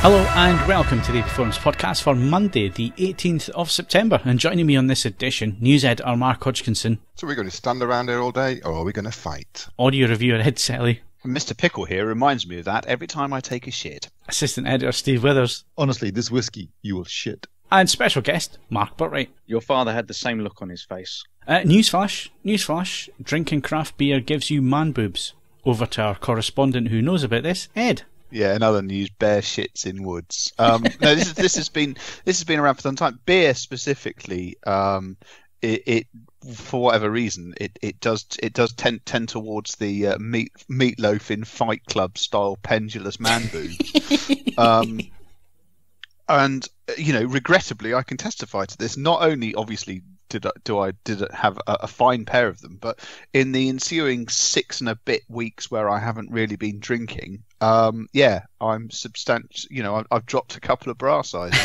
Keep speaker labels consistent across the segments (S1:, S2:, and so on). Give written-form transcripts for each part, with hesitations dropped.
S1: Hello and welcome to the AVForums podcast for Monday, the 18th of September. And joining me on this edition, news editor Mark Hodgkinson.
S2: So we're going to stand around here all day, or are we going to fight?
S1: Audio reviewer Ed Selley.
S3: Mr. Pickle here reminds me of that every time I take a shit.
S1: Assistant editor Steve Withers.
S4: Honestly, this whiskey, you will shit.
S1: And special guest Mark Botwright.
S3: Your father had the same look on his face.
S1: Newsflash. Drinking craft beer gives you man boobs. Over to our correspondent who knows about this, Ed.
S3: Yeah, in other news, bear shits in woods. No, this has been around for some time. Beer specifically, it for whatever reason, it does tend towards the meatloaf in Fight Club style pendulous man boob. And regrettably, I can testify to this. Not only, obviously, did I have a fine pair of them, but in the ensuing 6 and a bit weeks where I haven't really been drinking, I'm substantial. I've dropped a couple of bra sizes.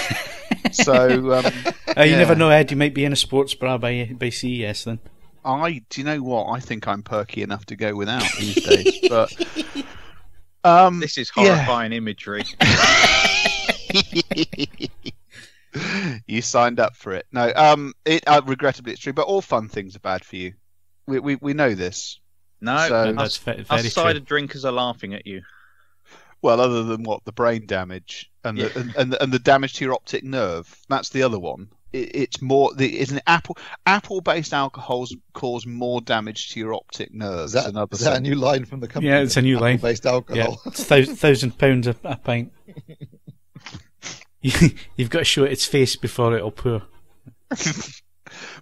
S3: So
S1: you never know, Ed. You might be in a sports bra by CES then.
S3: Do you know what? I think I'm perky enough to go without these days. But
S5: this is horrifying imagery.
S3: You signed up for it. No, regrettably it's true, but all fun things are bad for you. We know this.
S5: No,
S3: so,
S1: that's very
S5: us
S1: true.
S5: cider drinkers are laughing at you.
S3: Well, other than what, the brain damage and the damage to your optic nerve. That's the other one. It's more. It's an apple-based alcohols cause more damage to your optic nerves.
S4: Is that a new line from the company?
S1: Yeah, it's a new line.
S4: Apple-based alcohol.
S1: Yeah, it's £1,000 a pint. You've got to show it its face before it'll pour.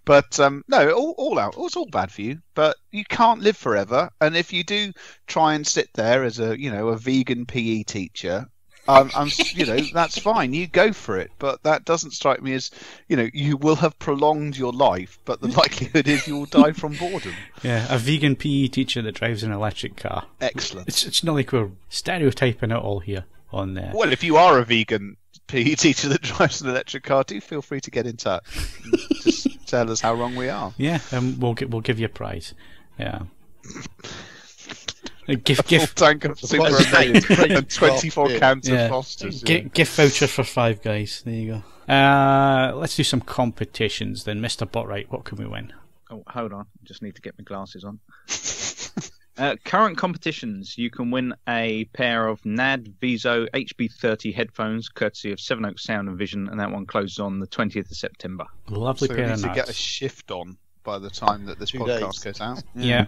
S3: But no, all out. It's all bad for you. But you can't live forever. And if you do try and sit there as a vegan PE teacher, that's fine. You go for it. But that doesn't strike me as you will have prolonged your life, but the likelihood is you will die from boredom.
S1: Yeah, a vegan PE teacher that drives an electric car.
S3: Excellent.
S1: It's not like we're stereotyping it all here on there.
S3: Well, if you are a vegan PE teacher that drives an electric car, do feel free to get in touch. Just tell us how wrong we are.
S1: Yeah, we'll give you a prize. Yeah.
S3: Full tank of super and 24 cans of Fosters.
S1: Gift voucher for 5 guys. There you go. Let's do some competitions then. Mr. Botwright, what can we win?
S5: Oh, hold on. Just need to get my glasses on. Current competitions, you can win a pair of NAD Viso HB30 headphones, courtesy of Seven Oaks Sound and Vision, and that one closes on the 20th of September.
S1: Lovely
S3: so
S1: pair of
S3: nads. So you get a shift on by the time that this podcast goes out.
S1: Yeah.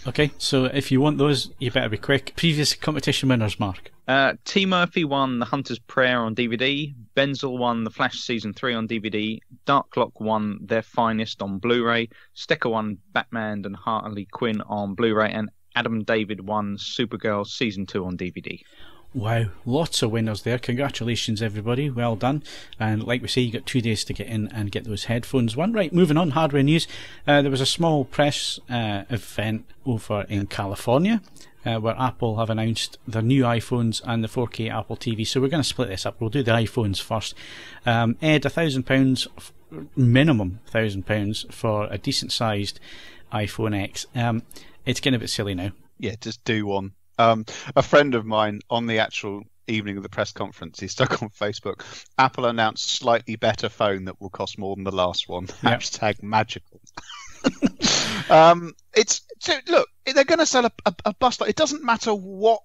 S1: Okay, so if you want those, you better be quick. Previous competition winners, Mark.
S5: T. Murphy won The Hunter's Prayer on DVD. Benzel won The Flash Season 3 on DVD. Dark Clock won Their Finest on Blu-ray. Stecker won Batman and Harley Quinn on Blu-ray. And Adam David won Supergirl Season 2 on DVD.
S1: Wow, lots of winners there. Congratulations, everybody. Well done. And like we say, you got 2 days to get in and get those headphones won. Right, moving on, hardware news. There was a small press event over in California where Apple have announced their new iPhones and the 4K Apple TV. So we're going to split this up. We'll do the iPhones first. Ed, £1,000, minimum £1,000 for a decent-sized iPhone X. It's getting a bit silly now.
S3: Yeah, just do one. A friend of mine on the actual evening of the press conference, he stuck on Facebook, Apple announced slightly better phone that will cost more than the last one. Yep. Hashtag magical. Look, they're going to sell a busload. It doesn't matter what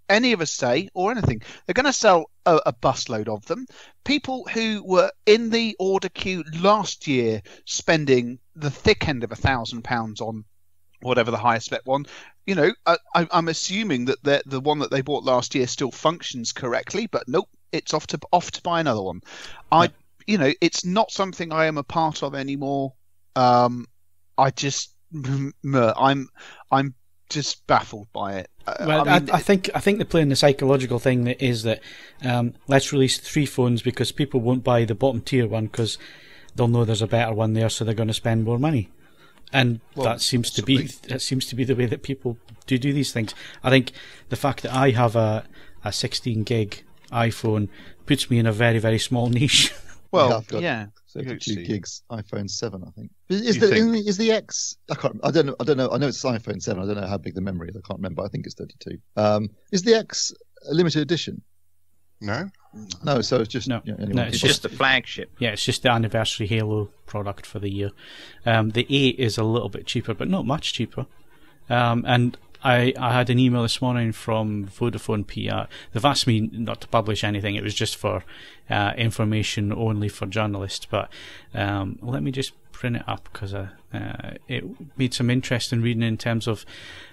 S3: any of us say or anything. They're going to sell a busload of them. People who were in the order queue last year spending the thick end of £1,000 on whatever the highest spec one, I'm assuming that the one that they bought last year still functions correctly, but nope, it's off to buy another one. It's not something I am a part of anymore. I'm just baffled by it.
S1: I think they're playing the psychological thing that is that let's release 3 phones because people won't buy the bottom tier one because they'll know there's a better one there, so they're going to spend more money. And that seems to be the way that people do these things. I think the fact that I have a 16 gig iPhone puts me in a very, very small niche.
S3: Well,
S4: yeah, 32 gigs iPhone 7, I think. Is the X? I don't know. I know it's iPhone 7. I don't know how big the memory is. I can't remember. I think it's 32. Is the X a limited edition?
S2: No.
S4: No, so it's just
S1: No.
S4: anyway.
S1: No,
S5: It's just the flagship.
S1: Yeah, it's just the anniversary Halo product for the year. The 8 is a little bit cheaper, but not much cheaper. And I had an email this morning from Vodafone PR. They've asked me not to publish anything. It was just for information only for journalists. But let me just print it up because it made some interesting reading in terms of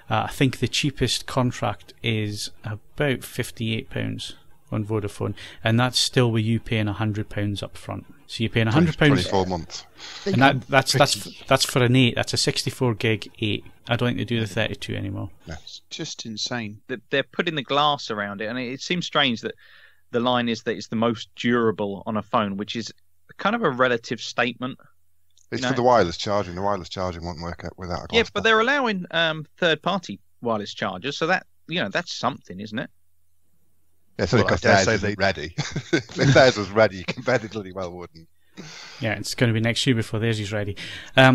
S1: I think the cheapest contract is about £58 on Vodafone, and that's still with you paying £100 up front. So you're paying £100.
S2: 24 months.
S1: And that's for an 8. That's a 64 gig 8. I don't think they do the 32 anymore.
S3: It's just insane.
S5: They're putting the glass around it, and it seems strange that the line is that it's the most durable on a phone, which is kind of a relative statement.
S2: It's for the wireless charging. The wireless charging won't work without a glass.
S5: Yeah, but they're allowing third-party wireless chargers, so that that's something, isn't it?
S2: Yeah, it's only because theirs isn't ready. If theirs was ready, you competitively well wouldn't.
S1: Yeah, it's going to be next year before theirs is ready.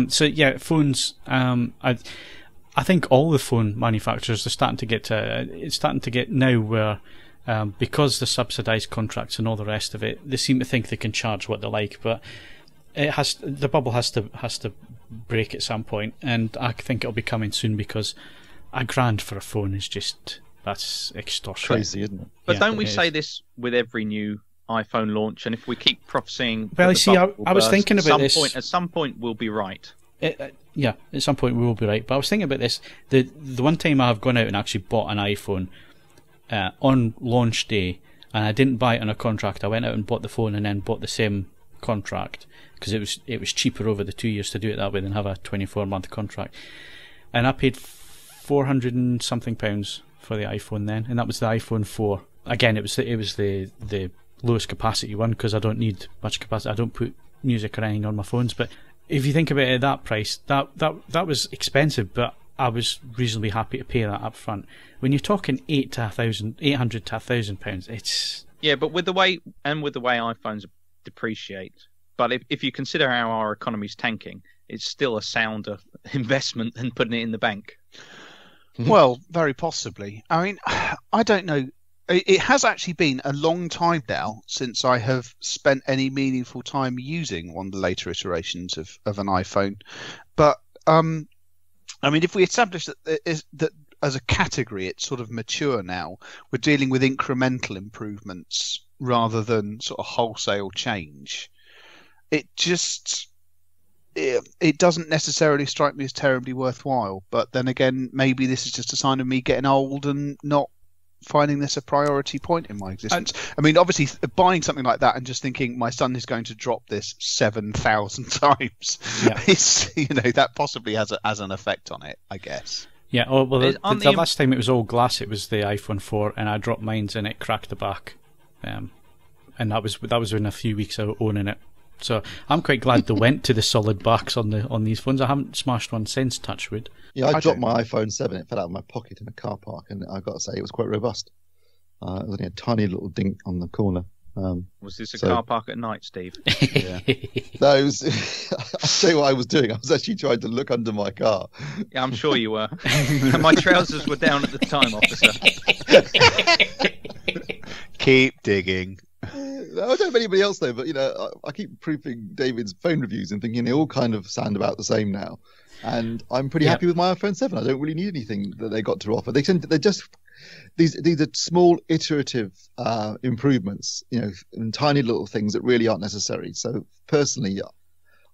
S1: So yeah, phones. I think all the phone manufacturers are starting to get to. It's starting to get now where, because the subsidised contracts and all the rest of it, they seem to think they can charge what they like, but the bubble has to break at some point, and I think it'll be coming soon because £1,000 for a phone is just. That's extortion.
S4: Crazy, isn't it?
S5: But don't we say this with every new iPhone launch? And if we keep prophesying,
S1: well, you see, I was thinking about this.
S5: At some point, we'll be right.
S1: Yeah, at some point we will be right. But I was thinking about this. The one time I have gone out and actually bought an iPhone on launch day, and I didn't buy it on a contract. I went out and bought the phone and then bought the same contract because it was cheaper over the 2 years to do it that way than have a 24-month contract. And I paid £400 and something for the iPhone then, and that was the iPhone 4. Again, it was the lowest capacity one because I don't need much capacity. I don't put music or anything on my phones. But if you think about it at that price, that was expensive, but I was reasonably happy to pay that up front. When you're talking £800 to £1,000, it's
S5: but with the way iPhones depreciate. But if you consider how our economy's tanking, it's still a sounder investment than putting it in the bank.
S3: Well, very possibly. I mean, I don't know. It has actually been a long time now since I have spent any meaningful time using one of the later iterations of an iPhone. But, I mean, if we establish that as a category, it's sort of mature now, we're dealing with incremental improvements rather than sort of wholesale change. It doesn't necessarily strike me as terribly worthwhile, but then again, maybe this is just a sign of me getting old and not finding this a priority point in my existence. I mean, obviously, buying something like that and just thinking my son is going to drop this 7,000 times, that possibly has an effect on it, I guess.
S1: Yeah, well, the last time it was all glass, it was the iPhone 4, and I dropped mine and it cracked the back, and that was within a few weeks of owning it. So I'm quite glad they went to the solid backs on these phones. I haven't smashed one since, touchwood.
S4: Yeah, I dropped my iPhone 7. It fell out of my pocket in a car park, and I've got to say it was quite robust. It was only a tiny little dink on the corner.
S5: Was this a car park at night, Steve?
S4: Yeah. No, it was. I'll tell you what I was doing. I was actually trying to look under my car.
S5: Yeah, I'm sure you were. My trousers were down at the time, officer.
S3: Keep digging.
S4: I don't know if anybody else though, but I keep proofing David's phone reviews and thinking they all kind of sound about the same now. And I'm pretty happy with my iPhone 7. I don't really need anything that they got to offer. They're just these are small iterative improvements, and tiny little things that really aren't necessary. So personally,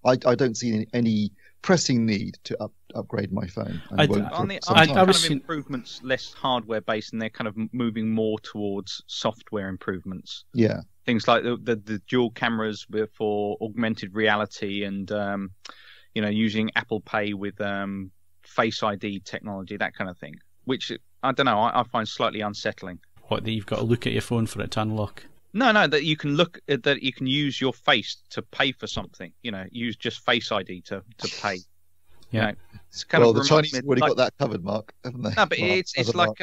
S4: I don't see any pressing need to upgrade my phone.
S5: Are the improvements less hardware based, and they're kind of moving more towards software improvements?
S4: Yeah,
S5: things like the dual cameras for augmented reality, and using Apple Pay with Face ID technology, that kind of thing. Which I don't know, I find slightly unsettling.
S1: What, that you've got to look at your phone for it to unlock?
S5: No, that you can that you can use your face to pay for something. Use just Face ID to pay.
S1: Yeah.
S5: It's kind of
S4: the Chinese have already got that covered, Mark, haven't they?
S5: No, but it's like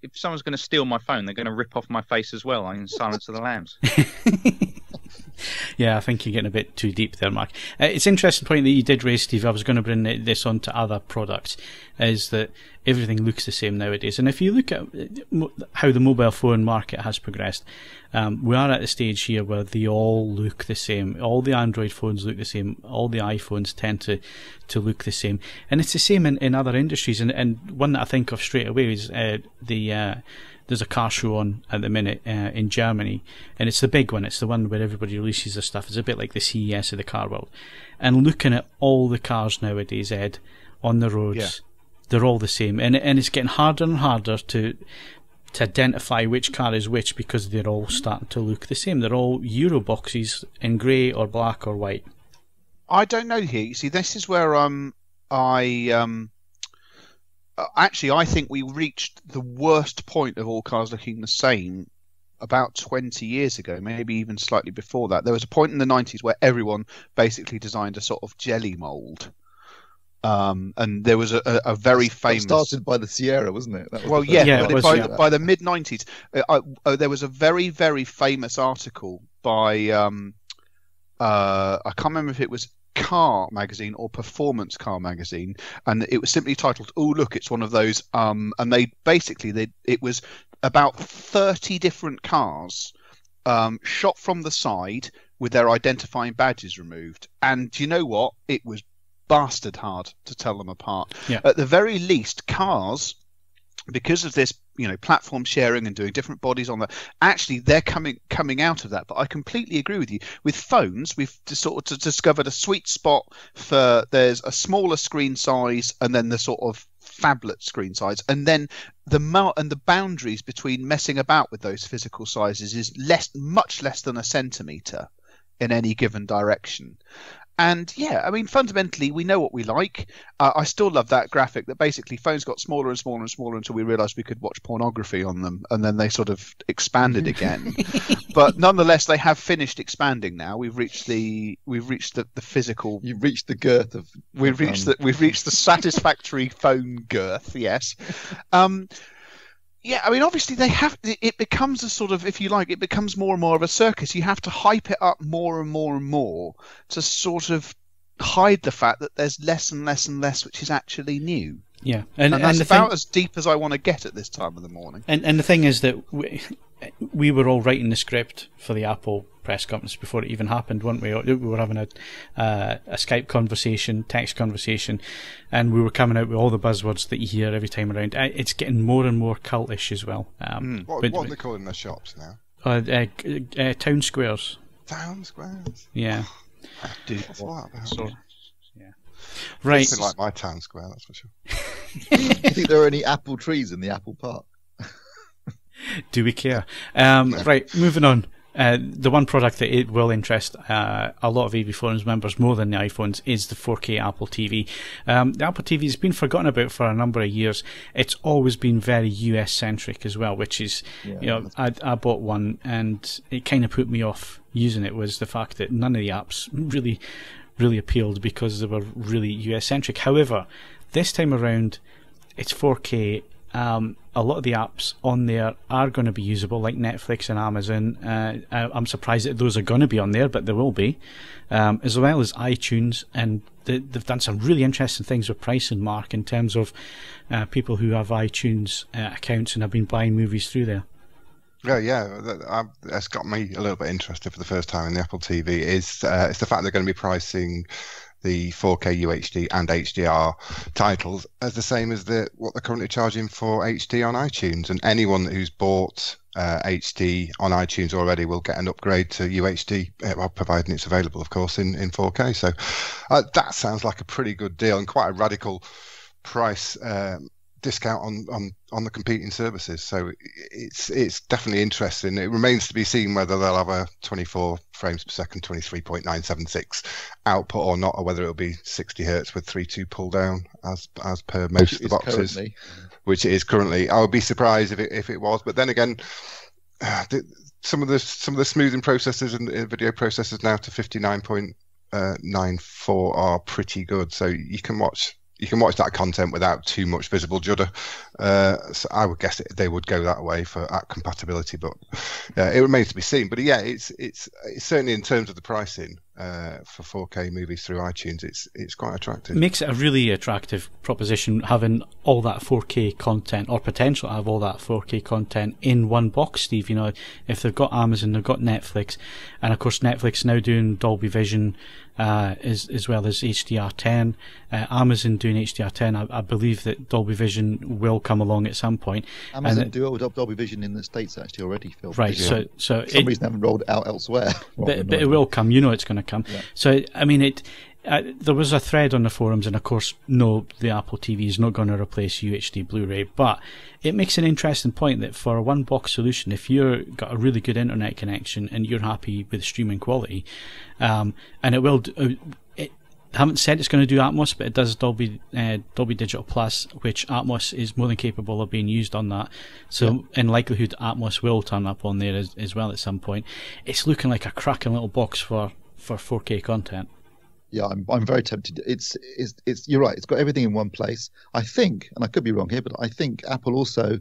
S5: if someone's going to steal my phone, they're going to rip off my face as well in Silence of the Lambs.
S1: Yeah, I think you're getting a bit too deep there, Mark. It's an interesting point that you did raise, Steve. I was going to bring this on to other products, is that everything looks the same nowadays. And if you look at how the mobile phone market has progressed, we are at the stage here where they all look the same. All the Android phones look the same. All the iPhones tend to look the same. And it's the same in other industries. And one that I think of straight away is there's a car show on at the minute in Germany, and it's the big one. It's the one where everybody releases their stuff. It's a bit like the CES of the car world. And looking at all the cars nowadays, Ed, on the roads, they're all the same. And it's getting harder and harder to identify which car is which, because they're all starting to look the same. They're all Euro boxes in grey or black or white.
S3: I don't know here. You see, this is where actually, I think we reached the worst point of all cars looking the same about 20 years ago, maybe even slightly before that. There was a point in the 90s where everyone basically designed a sort of jelly mould. And there was a very famous...
S4: That started by the Sierra, wasn't it? That was
S3: by the mid-90s, there was a very, very famous article by... I can't remember if it was Car magazine or Performance Car magazine, and it was simply titled, "Oh look, it's one of those," and it was about 30 different cars shot from the side with their identifying badges removed, and you know what, it was bastard hard to tell them apart. At the very least, cars, because of this, platform sharing and doing different bodies on that, actually they're coming out of that. But I completely agree with you. With phones, we've sort of discovered a sweet spot for, there's a smaller screen size and then the sort of phablet screen size, and then the boundaries between messing about with those physical sizes is much less than a centimetre in any given direction. And fundamentally, we know what we like. I still love that graphic that basically phones got smaller and smaller and smaller until we realised we could watch pornography on them, and then they sort of expanded again. But nonetheless, they have finished expanding now. We've reached the physical.
S4: You've reached the girth of.
S3: We've reached the satisfactory phone girth. Yes. Obviously it becomes a sort of, if you like, it becomes more and more of a circus. You have to hype it up more and more and more to sort of hide the fact that there's less and less and less which is actually new.
S1: Yeah.
S3: And that's about as deep as I want to get at this time of the morning.
S1: And the thing is that we were all writing the script for the Apple press conference before it even happened, weren't we? We were having a Skype conversation, text conversation, and we were coming out with all the buzzwords that you hear every time around. It's getting more and more cultish as well.
S2: What are they calling their shops now?
S1: Town squares.
S2: Town squares?
S1: Yeah.
S2: What's that about?
S1: Yeah. Right.
S2: Something like my town square, that's for sure.
S4: Do you think there are any apple trees in the Apple Park?
S1: Do we care? Right, moving on. The one product that it will interest a lot of AVForums members more than the iPhones is the 4K Apple TV. The Apple TV has been forgotten about for a number of years. It's always been very US centric as well, which is, I bought one and it kind of put me off using it, was the fact that none of the apps really appealed because they were really US centric. However, this time around, it's 4K. A lot of the apps on there are going to be usable, like Netflix and Amazon. I'm surprised that those are going to be on there, but there will be, as well as iTunes. And they've done some really interesting things with pricing, Mark, in terms of people who have iTunes accounts and have been buying movies through there. That's got me
S2: a little bit interested for the first time in the Apple TV. It's the fact they're going to be pricing the 4K UHD and HDR titles as the same as what they're currently charging for HD on iTunes. And anyone who's bought HD on iTunes already will get an upgrade to UHD, providing it's available, of course, in 4K. So that sounds like a pretty good deal and quite a radical price discount on the competing services. So it's definitely interesting. It remains to be seen whether they'll have a 24 frames per second 23.976 output or not, or whether it'll be 60 hertz with 3.2 pull down as per most of the boxes, which it is currently. I would be surprised if it was, but then again, some of the smoothing processors and video processors now to 59.94 are pretty good, so you can watch you can watch that content without too much visible judder. So I would guess they would go that way for compatibility, but it remains to be seen. But yeah, it's certainly in terms of the pricing for 4K movies through iTunes, it's quite attractive.
S1: Makes it a really attractive proposition having all that 4K content, or potential to have all that 4K content in one box, Steve. You know, if they've got Amazon, they've got Netflix, and of course Netflix now doing Dolby Vision as well as HDR10. Amazon doing HDR10. I believe that Dolby Vision will come along at some point.
S4: Amazon do Dolby Vision in the States actually already, Phil.
S1: Right, so
S4: for some reason they haven't rolled it out elsewhere.
S1: But it will come. You know it's going to come.
S4: Yeah.
S1: So, I mean, there was a thread on the forums, and of course, no, the Apple TV is not going to replace UHD Blu-ray, but it makes an interesting point that for a one-box solution, if you've got a really good internet connection and you're happy with streaming quality, and it will, I haven't said it's going to do Atmos, but it does Dolby Digital Plus, which Atmos is more than capable of being used on that. So, in likelihood, Atmos will turn up on there as well at some point. It's looking like a cracking little box for 4K content.
S4: Yeah, I'm very tempted. It's you're right. It's got everything in one place. I think, and I could be wrong here, but I think Apple also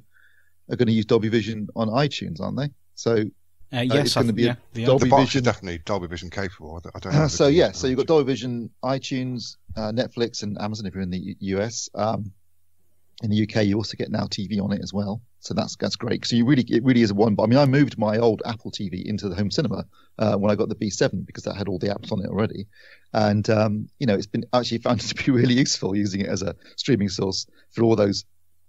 S4: are going to use Dolby Vision on iTunes, aren't they? So
S1: yes,
S4: it's going to be
S2: Dolby Vision. Is definitely Dolby Vision capable. I don't know.
S4: So you've got Dolby Vision, iTunes, Netflix, and Amazon if you're in the US. In the UK, you also get Now TV on it as well. So that's great. So it really is a one. But I mean, I moved my old Apple TV into the home cinema when I got the B7 because that had all the apps on it already. And it's been actually found to be really useful using it as a streaming source for all those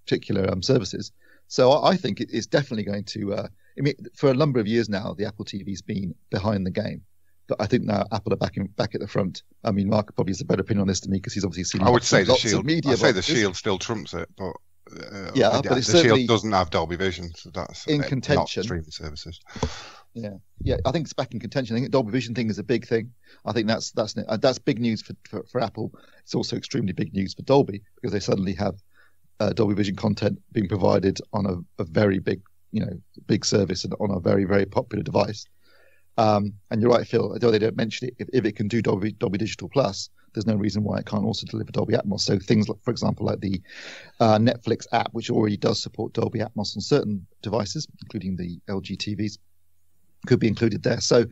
S4: particular services. So I think it's definitely going to. I mean, for a number of years now, the Apple TV's been behind the game. But I think now Apple are back at the front. I mean, Mark probably has a better opinion on this than me because he's obviously seen.
S2: I would say the
S4: Shield.
S2: I'd say the Shield still trumps it, but
S4: but it's
S2: the Shield doesn't have Dolby Vision, so that's
S4: in contention.
S2: Not streaming services.
S4: Yeah. I think it's back in contention. I think the Dolby Vision thing is a big thing. I think that's big news for Apple. It's also extremely big news for Dolby because they suddenly have Dolby Vision content being provided on a very big, big service and on a very, very popular device. And you're right, Phil. Although they don't mention it, if it can do Dolby Digital Plus, there's no reason why it can't also deliver Dolby Atmos. So things like, for example, like the Netflix app, which already does support Dolby Atmos on certain devices, including the LG TVs, could be included there. So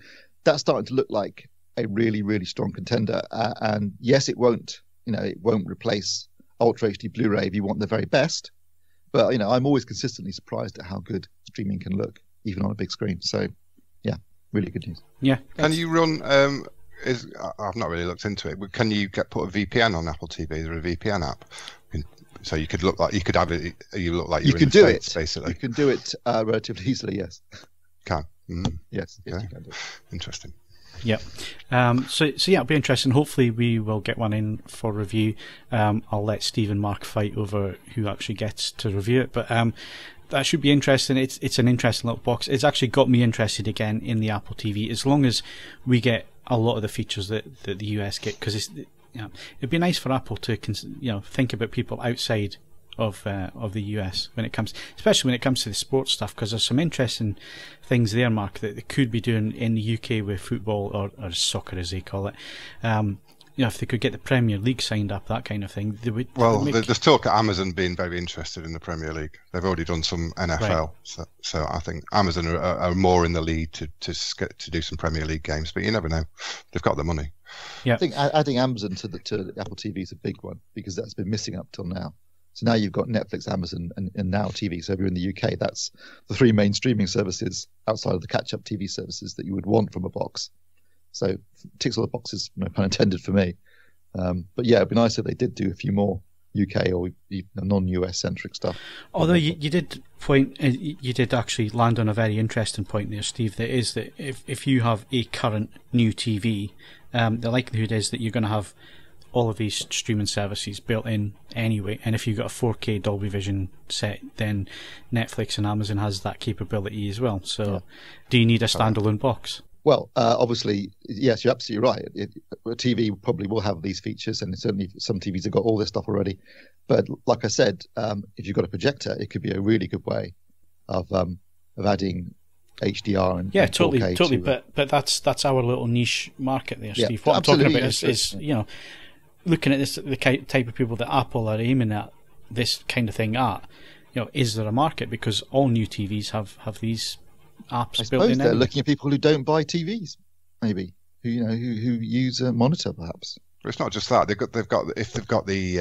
S4: that's starting to look like a really, really strong contender. And yes, it won't replace Ultra HD Blu-ray if you want the very best. But I'm always consistently surprised at how good streaming can look, even on a big screen. So yeah. Really good news.
S1: Yeah.
S2: Can you run? I've not really looked into it, but can you put a VPN on Apple TV? Is there a VPN app? So you could look like you could have it. You look like you're in the States, basically.
S4: You can do it relatively easily. Yes.
S2: Can.
S4: Yes.
S2: Okay.
S4: You can do it.
S2: Interesting.
S1: Yeah. So yeah, it'll be interesting. Hopefully, we will get one in for review. I'll let Steve and Mark fight over who actually gets to review it, but that should be interesting. It's an interesting little box. It's actually got me interested again in the Apple TV, as long as we get a lot of the features that the US get, because it'd be nice for Apple to think about people outside of the US especially when it comes to the sports stuff, because there's some interesting things there, Mark, that they could be doing in the UK with football or soccer as they call it. If they could get the Premier League signed up, that kind of thing, they would.
S2: Well, there's talk of Amazon being very interested in the Premier League. They've already done some NFL, right. so I think Amazon are more in the lead to do some Premier League games. But you never know; they've got the money.
S1: Yeah,
S4: I think adding Amazon to the Apple TV is a big one because that's been missing up till now. So now you've got Netflix, Amazon, and Now TV. So if you're in the UK, that's the three main streaming services outside of the catch-up TV services that you would want from a box. So ticks all the boxes, no pun intended for me. But yeah, it'd be nice if they did do a few more UK or non-US centric stuff.
S1: Although you did actually land on a very interesting point there, Steve. That is that if you have a current new TV, the likelihood is that you're going to have all of these streaming services built in anyway. And if you've got a 4K Dolby Vision set, then Netflix and Amazon has that capability as well. So do you need a standalone box?
S4: Well, obviously, yes, you're absolutely right. A TV probably will have these features, and certainly some TVs have got all this stuff already. But like I said, if you've got a projector, it could be a really good way of adding HDR and 4K
S1: totally. But that's our little niche market there, Steve. What I'm talking about is looking at this, the type of people that Apple are aiming at this kind of thing at, is there a market? Because all new TVs have these apps built in.
S4: They're looking at people who don't buy TVs, maybe who use a monitor, perhaps.
S2: But it's not just that. They've got if they've got the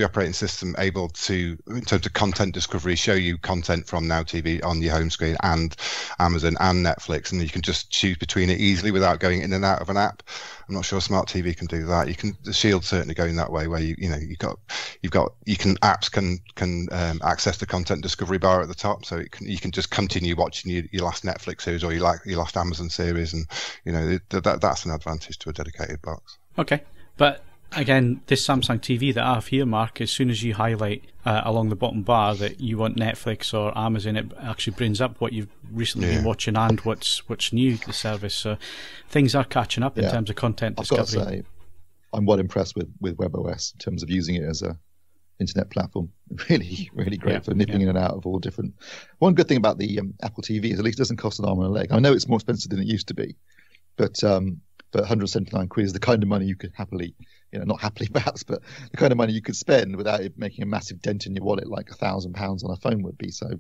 S2: operating system able to, in terms of content discovery, show you content from Now TV on your home screen and Amazon and Netflix, and you can just choose between it easily without going in and out of an app. I'm not sure Smart TV can do that. The Shield's certainly going that way, where apps can access the content discovery bar at the top, so you can just continue watching your last Netflix series or your last Amazon series, and that's an advantage to a dedicated box.
S1: Okay. But again, this Samsung TV that I have here, Mark, as soon as you highlight along the bottom bar that you want Netflix or Amazon, it actually brings up what you've recently been watching and what's new to the service. So things are catching up in terms of content discovery.
S4: I've got to say, I'm well impressed with WebOS in terms of using it as a internet platform. Really, really great for nipping in and out of all different. One good thing about the Apple TV is at least it doesn't cost an arm and a leg. I know it's more expensive than it used to be, but 179 quid is the kind of money you could happily, not happily perhaps, but the kind of money you could spend without it making a massive dent in your wallet like £1,000 on a phone would be. So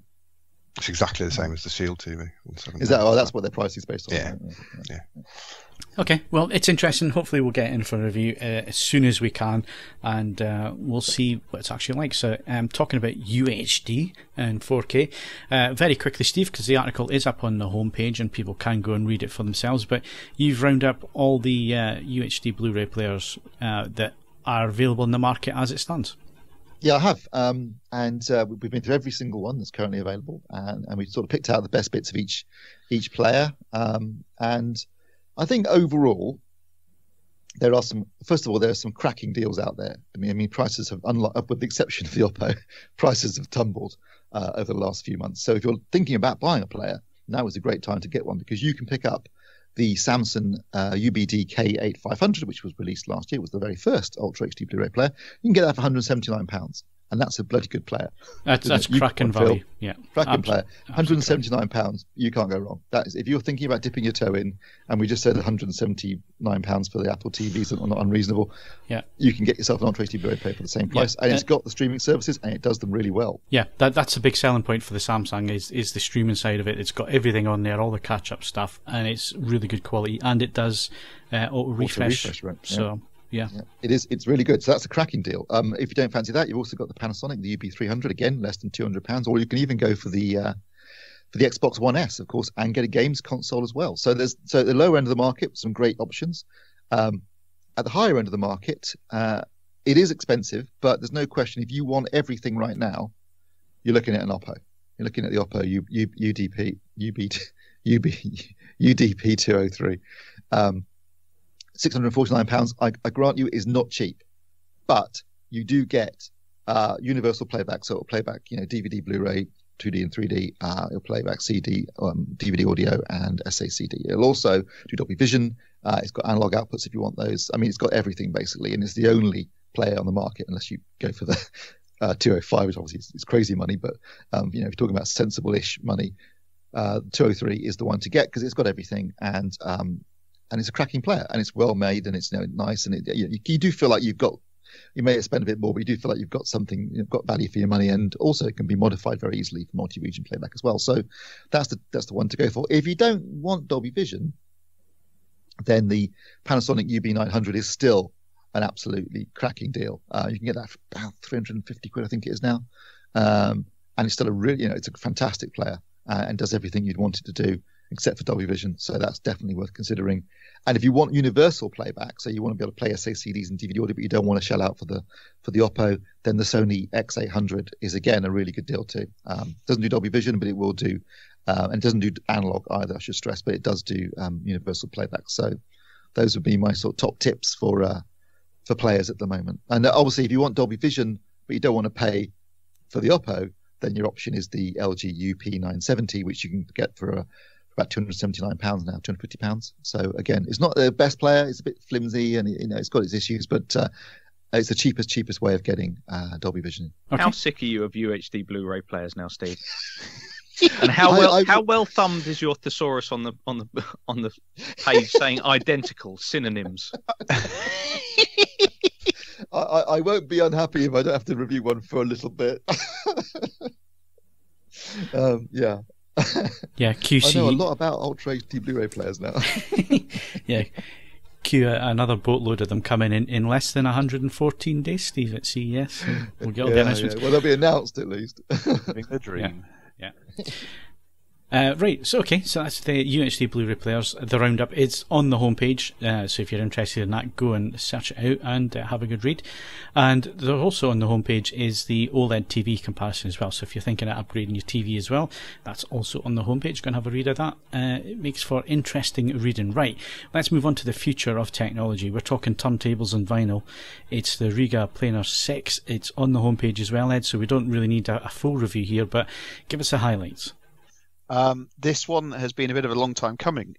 S2: it's exactly the same as the Shield TV.
S4: Is that? Oh, that's what their price is based on.
S2: Yeah.
S1: Okay, well, it's interesting. Hopefully we'll get in for a review as soon as we can, and we'll see what it's actually like. So talking about UHD and 4K, very quickly, Steve, because the article is up on the homepage and people can go and read it for themselves, but you've rounded up all the UHD Blu-ray players that are available in the market as it stands.
S4: Yeah, I have. And we've been through every single one that's currently available, and we've sort of picked out the best bits of each player. And I think overall, there are some cracking deals out there. I mean, prices have, with the exception of the Oppo, prices have tumbled over the last few months. So if you're thinking about buying a player, now is a great time to get one, because you can pick up the Samsung UBD K8500, which was released last year. It was the very first Ultra HD Blu-ray player. You can get that for £179. And that's a bloody good player.
S1: That's cracking value. Yeah,
S4: cracking player. £179. You can't go wrong. That is, if you're thinking about dipping your toe in, and we just said £179 for the Apple TVs are not unreasonable.
S1: Yeah,
S4: you can get yourself an Ultra HD Blu-ray player for the same price, and it's got the streaming services, and it does them really well.
S1: Yeah, that's a big selling point for the Samsung is the streaming side of it. It's got everything on there, all the catch-up stuff, and it's really good quality, and it does auto refresh.
S4: Right?
S1: So. Yeah,
S4: it's really good. So that's a cracking deal. If you don't fancy that, you've also got the Panasonic, the UB300, again less than £200, or you can even go for the Xbox One S, of course, and get a games console as well. So at the lower end of the market, some great options. At the higher end of the market, it is expensive, but there's no question if you want everything right now, you're looking at an Oppo. You're looking at the Oppo UDP 203. £649, I grant you, is not cheap, but you do get universal playback, so it'll play back, DVD, Blu-ray, 2D and 3D. It'll play back CD, DVD audio, and SACD. It'll also do Dolby Vision. It's got analog outputs if you want those. I mean, it's got everything basically, and it's the only player on the market, unless you go for the 205, which obviously is crazy money, but if you're talking about sensible-ish money, 203 is the one to get because it's got everything, and it's a cracking player, and it's well made, and it's nice, and you do feel like you may have spent a bit more, but you do feel like you've got something, you've got value for your money, and also it can be modified very easily for multi-region playback as well. So that's the one to go for. If you don't want Dolby Vision, then the Panasonic UB900 is still an absolutely cracking deal. You can get that for about 350 quid, I think it is now, and it's still a really, it's a fantastic player and does everything you'd want it to do, except for Dolby Vision, so that's definitely worth considering. And if you want universal playback, so you want to be able to play SACDs and DVD audio, but you don't want to shell out for the Oppo, then the Sony X800 is again a really good deal too. Doesn't do Dolby Vision, but it will do, and it doesn't do analog either, I should stress, but it does do universal playback. So those would be my sort of top tips for players at the moment. And obviously, if you want Dolby Vision, but you don't want to pay for the Oppo, then your option is the LG UP970, which you can get for about £279 now, £250. So again, it's not the best player. It's a bit flimsy, and it's got its issues, but it's the cheapest way of getting Dolby Vision.
S5: Okay. How sick are you of UHD Blu-ray players now, Steve? And how well thumbed is your thesaurus on the page saying identical synonyms?
S4: I won't be unhappy if I don't have to review one for a little bit. Yeah.
S1: Yeah, QC.
S4: I know a lot about Ultra HD Blu-ray players now.
S1: Yeah. Another boatload of them coming in less than 114 days, Steve, at CES. So we'll get all the announcements.
S4: Well, they'll be announced at least.
S3: Living the dream.
S1: Yeah. Right, so that's the UHD Blu-ray players. The roundup is on the homepage, so if you're interested in that, go and search it out and have a good read. And there also on the homepage is the OLED TV comparison as well, so if you're thinking of upgrading your TV as well, that's also on the homepage. Go and have a read of that. It makes for interesting reading. Right, let's move on to the future of technology. We're talking turntables and vinyl. It's the Rega Planar 6. It's on the homepage as well, Ed, so we don't really need a full review here, but give us the highlights.
S3: This one has been a bit of a long time coming.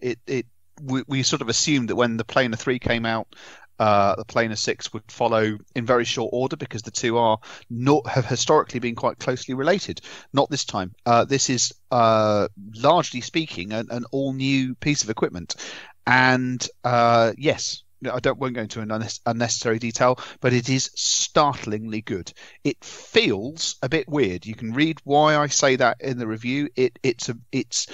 S3: We sort of assumed that when the Planar 3 came out, the Planar 6 would follow in very short order because the two have historically been quite closely related. Not this time. This is largely speaking an all new piece of equipment, and yes. I won't go into an unnecessary detail, but it is startlingly good. It feels a bit weird. You can read why I say that in the review. It's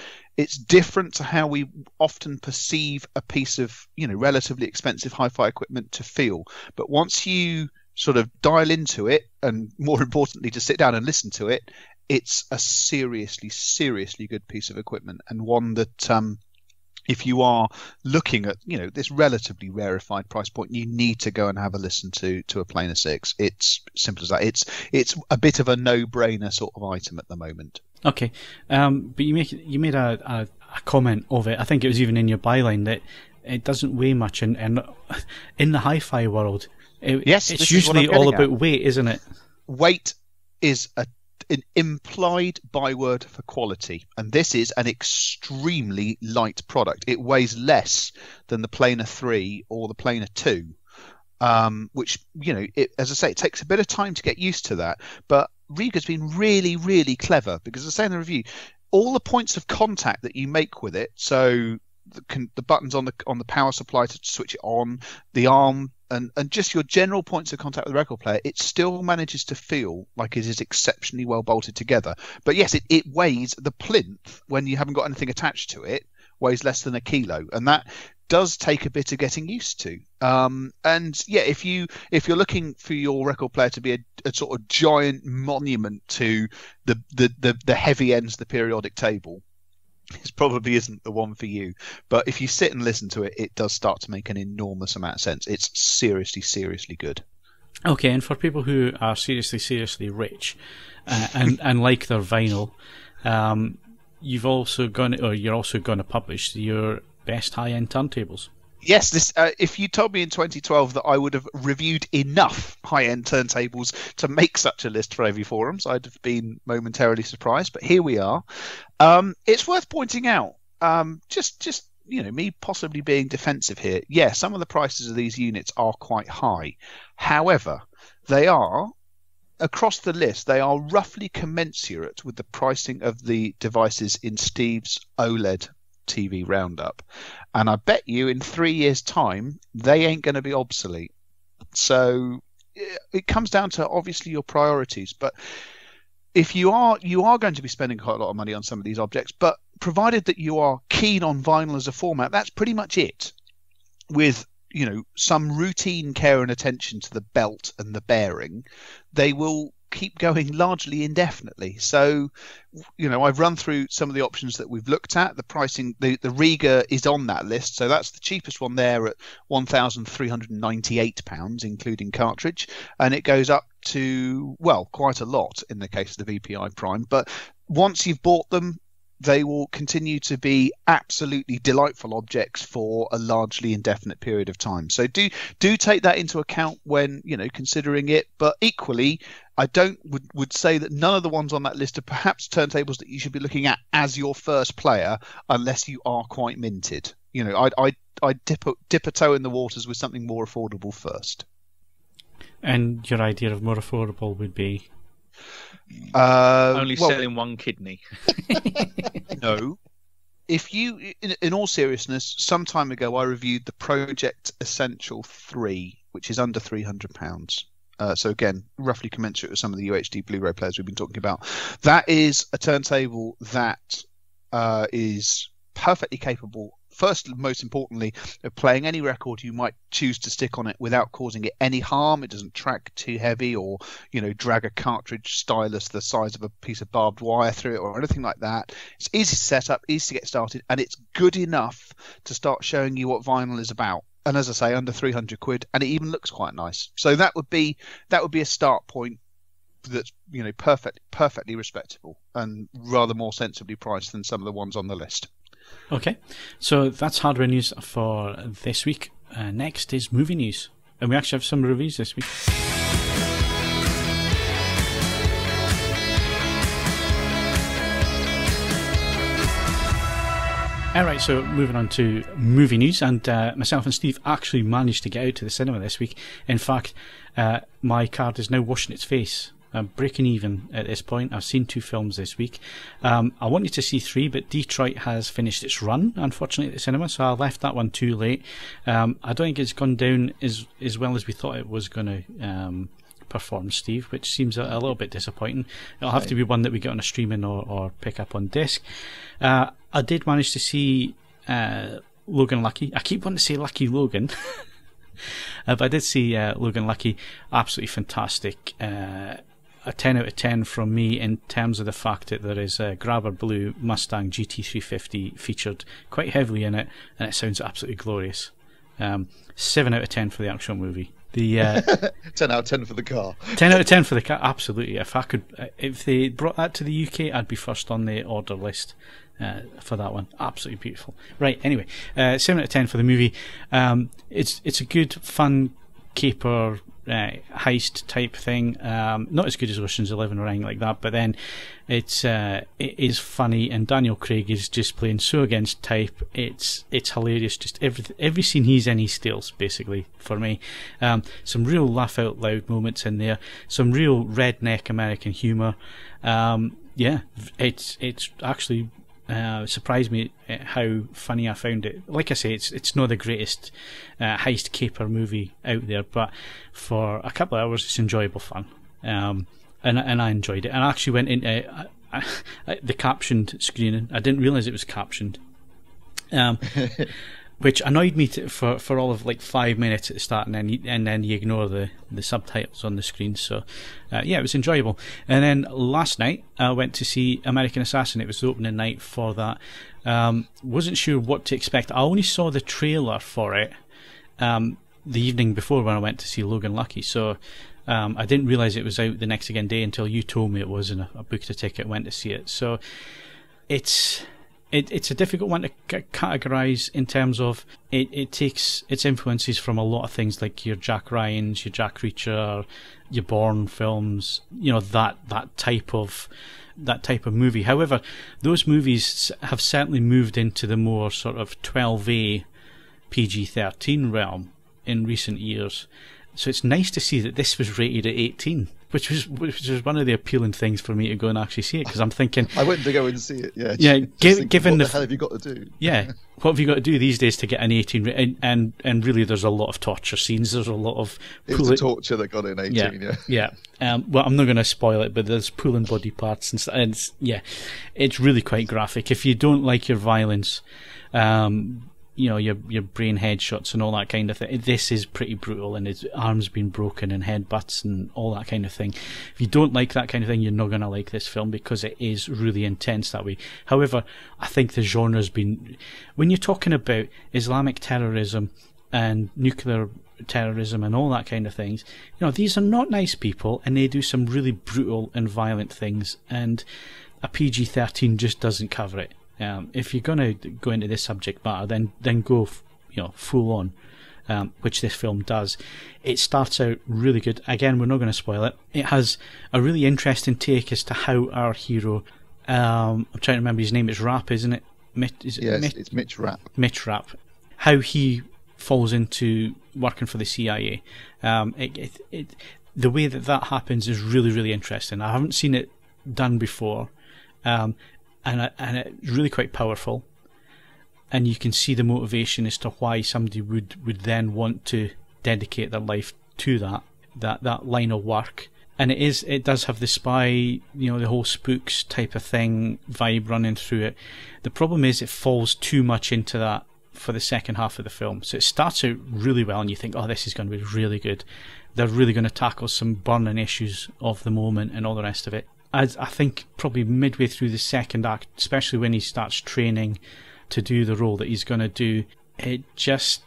S3: different to how we often perceive a piece of relatively expensive hi-fi equipment to feel. But once you sort of dial into it, and more importantly, to sit down and listen to it, it's a seriously, seriously good piece of equipment, and one that if you are looking at this relatively rarefied price point, you need to go and have a listen to a Planar 6. It's simple as that. It's a bit of a no-brainer sort of item at the moment.
S1: Okay, but you made a comment of it. I think it was even in your byline that it doesn't weigh much, and in the hi-fi world, it's usually all about weight, isn't it?
S3: Weight is an implied byword for quality, and this is an extremely light product. It weighs less than the Planar 3 or the Planar 2, which as I say, it takes a bit of time to get used to that. But Rega's been really, really clever because, as I say in the review, all the points of contact that you make with it, so the buttons on the power supply to switch it on, the arm, and just your general points of contact with the record player, it still manages to feel like it is exceptionally well bolted together. But yes, it weighs, the plinth, when you haven't got anything attached to it, weighs less than a kilo, and that does take a bit of getting used to. And yeah, if you're looking for your record player to be a sort of giant monument to the heavy ends of the periodic table, this probably isn't the one for you. But if you sit and listen to it, it does start to make an enormous amount of sense. It's seriously, seriously good.
S1: Okay, and for people who are seriously, seriously rich and like their vinyl, you're also going to publish your best high-end turntables.
S3: Yes, this. If you told me in 2012 that I would have reviewed enough high-end turntables to make such a list for AVForums, I'd have been momentarily surprised. But here we are. It's worth pointing out, just me possibly being defensive here. Yeah, some of the prices of these units are quite high. However, they are, across the list, they are roughly commensurate with the pricing of the devices in Steve's OLED TV roundup, and I bet you in 3 years' time they ain't going to be obsolete. So it comes down to obviously your priorities, but if you are going to be spending quite a lot of money on some of these objects, but provided that you are keen on vinyl as a format, that's pretty much it. With some routine care and attention to the belt and the bearing, they will keep going largely indefinitely. So I've run through some of the options that we've looked at. The pricing, the Rega is on that list, so that's the cheapest one there at £1,398 including cartridge, and it goes up to quite a lot in the case of the VPI Prime. But once you've bought them, they will continue to be absolutely delightful objects for a largely indefinite period of time. So do take that into account when considering it. But equally, I would say that none of the ones on that list are perhaps turntables that you should be looking at as your first player, unless you are quite minted. I'd dip a toe in the waters with something more affordable first.
S1: And your idea of more affordable would be?
S5: Only selling one kidney.
S3: No. If you, in all seriousness, some time ago I reviewed the Project Essential 3, which is under £300. So again, roughly commensurate with some of the UHD Blu-ray players we've been talking about. That is a turntable that is perfectly capable, first, most importantly, of playing any record you might choose to stick on it without causing it any harm. It doesn't track too heavy or, drag a cartridge stylus the size of a piece of barbed wire through it or anything like that. It's easy to set up, easy to get started, and it's good enough to start showing you what vinyl is about. And as I say, under £300, and it even looks quite nice. So that would be a start point that's perfectly respectable and rather more sensibly priced than some of the ones on the list.
S1: Okay, so that's hardware news for this week. Next is movie news, and we actually have some reviews this week. Alright, so moving on to movie news, and myself and Steve actually managed to get out to the cinema this week. In fact, my card is now washing its face. I'm breaking even at this point. I've seen 2 films this week. I wanted to see 3, but Detroit has finished its run, unfortunately, at the cinema, so I left that one too late. I don't think it's gone down as well as we thought it was going to perform, Steve, which seems a little bit disappointing. It'll have to be one that we get on a streaming or pick up on disc. I did manage to see Logan Lucky. I keep wanting to say Lucky Logan. But I did see Logan Lucky. Absolutely fantastic. A 10 out of 10 from me in terms of the fact that there is a Grabber Blue Mustang GT350 featured quite heavily in it, and it sounds absolutely glorious. 7 out of 10 for the actual movie. The
S4: 10 out of 10 for the car.
S1: 10 out of 10 for the car, absolutely. If they brought that to the UK, I'd be first on the order list for that one. Absolutely beautiful. Right, anyway, 7 out of 10 for the movie. It's a good, fun caper heist type thing. Not as good as Ocean's 11 or anything like that, but then it is funny, and Daniel Craig is just playing so against type. It's hilarious. Just every scene he's in, he steals, basically, for me. Some real laugh out loud moments in there. Some real redneck American humour. Yeah, it's actually surprised me at how funny I found it. Like I say, it's not the greatest heist caper movie out there, but for a couple of hours it's enjoyable fun, and I enjoyed it. And I actually went into the captioned screening. I didn't realise it was captioned, which annoyed me for all of like 5 minutes at the start, and then you ignore the subtitles on the screen. So yeah, it was enjoyable. And then last night I went to see American Assassin. It was the opening night for that. Wasn't sure what to expect. I only saw the trailer for it the evening before when I went to see Logan Lucky, so I didn't realise it was out the next again day until you told me it was, and I booked a ticket and went to see it. So it's a difficult one to categorise in terms of it takes its influences from a lot of things, like your Jack Ryans, your Jack Reacher, your Bourne films, that type of movie. However, those movies have certainly moved into the more sort of 12A PG-13 realm in recent years. So it's nice to see that this was rated at 18, which was one of the appealing things for me to go and actually see it, because I'm thinking
S4: I went to go and see it.
S1: Yeah, given
S4: what the hell have you got to do?
S1: Yeah, what have you got to do these days to get an 18? And really, there's a lot of torture scenes. There's a lot of
S4: it's the torture that got in 18.
S1: Yeah. Well, I'm not going to spoil it, but there's pulling body parts and stuff. And it's really quite graphic. If you don't like your violence, your brain headshots and all that kind of thing, this is pretty brutal, and his arms being broken and headbutts and all that kind of thing. If you don't like that kind of thing, you're not going to like this film, because it is really intense that way. However, I think the genre's been, when you're talking about Islamic terrorism and nuclear terrorism and all that kind of things, these are not nice people, and they do some really brutal and violent things, and a PG-13 just doesn't cover it. If you're going to go into this subject matter, then go full on, which this film does. It starts out really good. Again, we're not going to spoil it. It has a really interesting take as to how our hero, I'm trying to remember his name, it's Rapp, isn't it?
S4: It's Mitch Rapp.
S1: Mitch Rapp. How he falls into working for the CIA. The way that happens is really, really interesting. I haven't seen it done before. And it's really quite powerful, and you can see the motivation as to why somebody would then want to dedicate their life to that line of work. And it does have the spy, the whole spooks type of thing vibe running through it. The problem is it falls too much into that for the second half of the film. So it starts out really well, and you think, oh, this is going to be really good. They're really going to tackle some burning issues of the moment and all the rest of it. I think probably midway through the second act, especially when he starts training to do the role that he's going to do, it just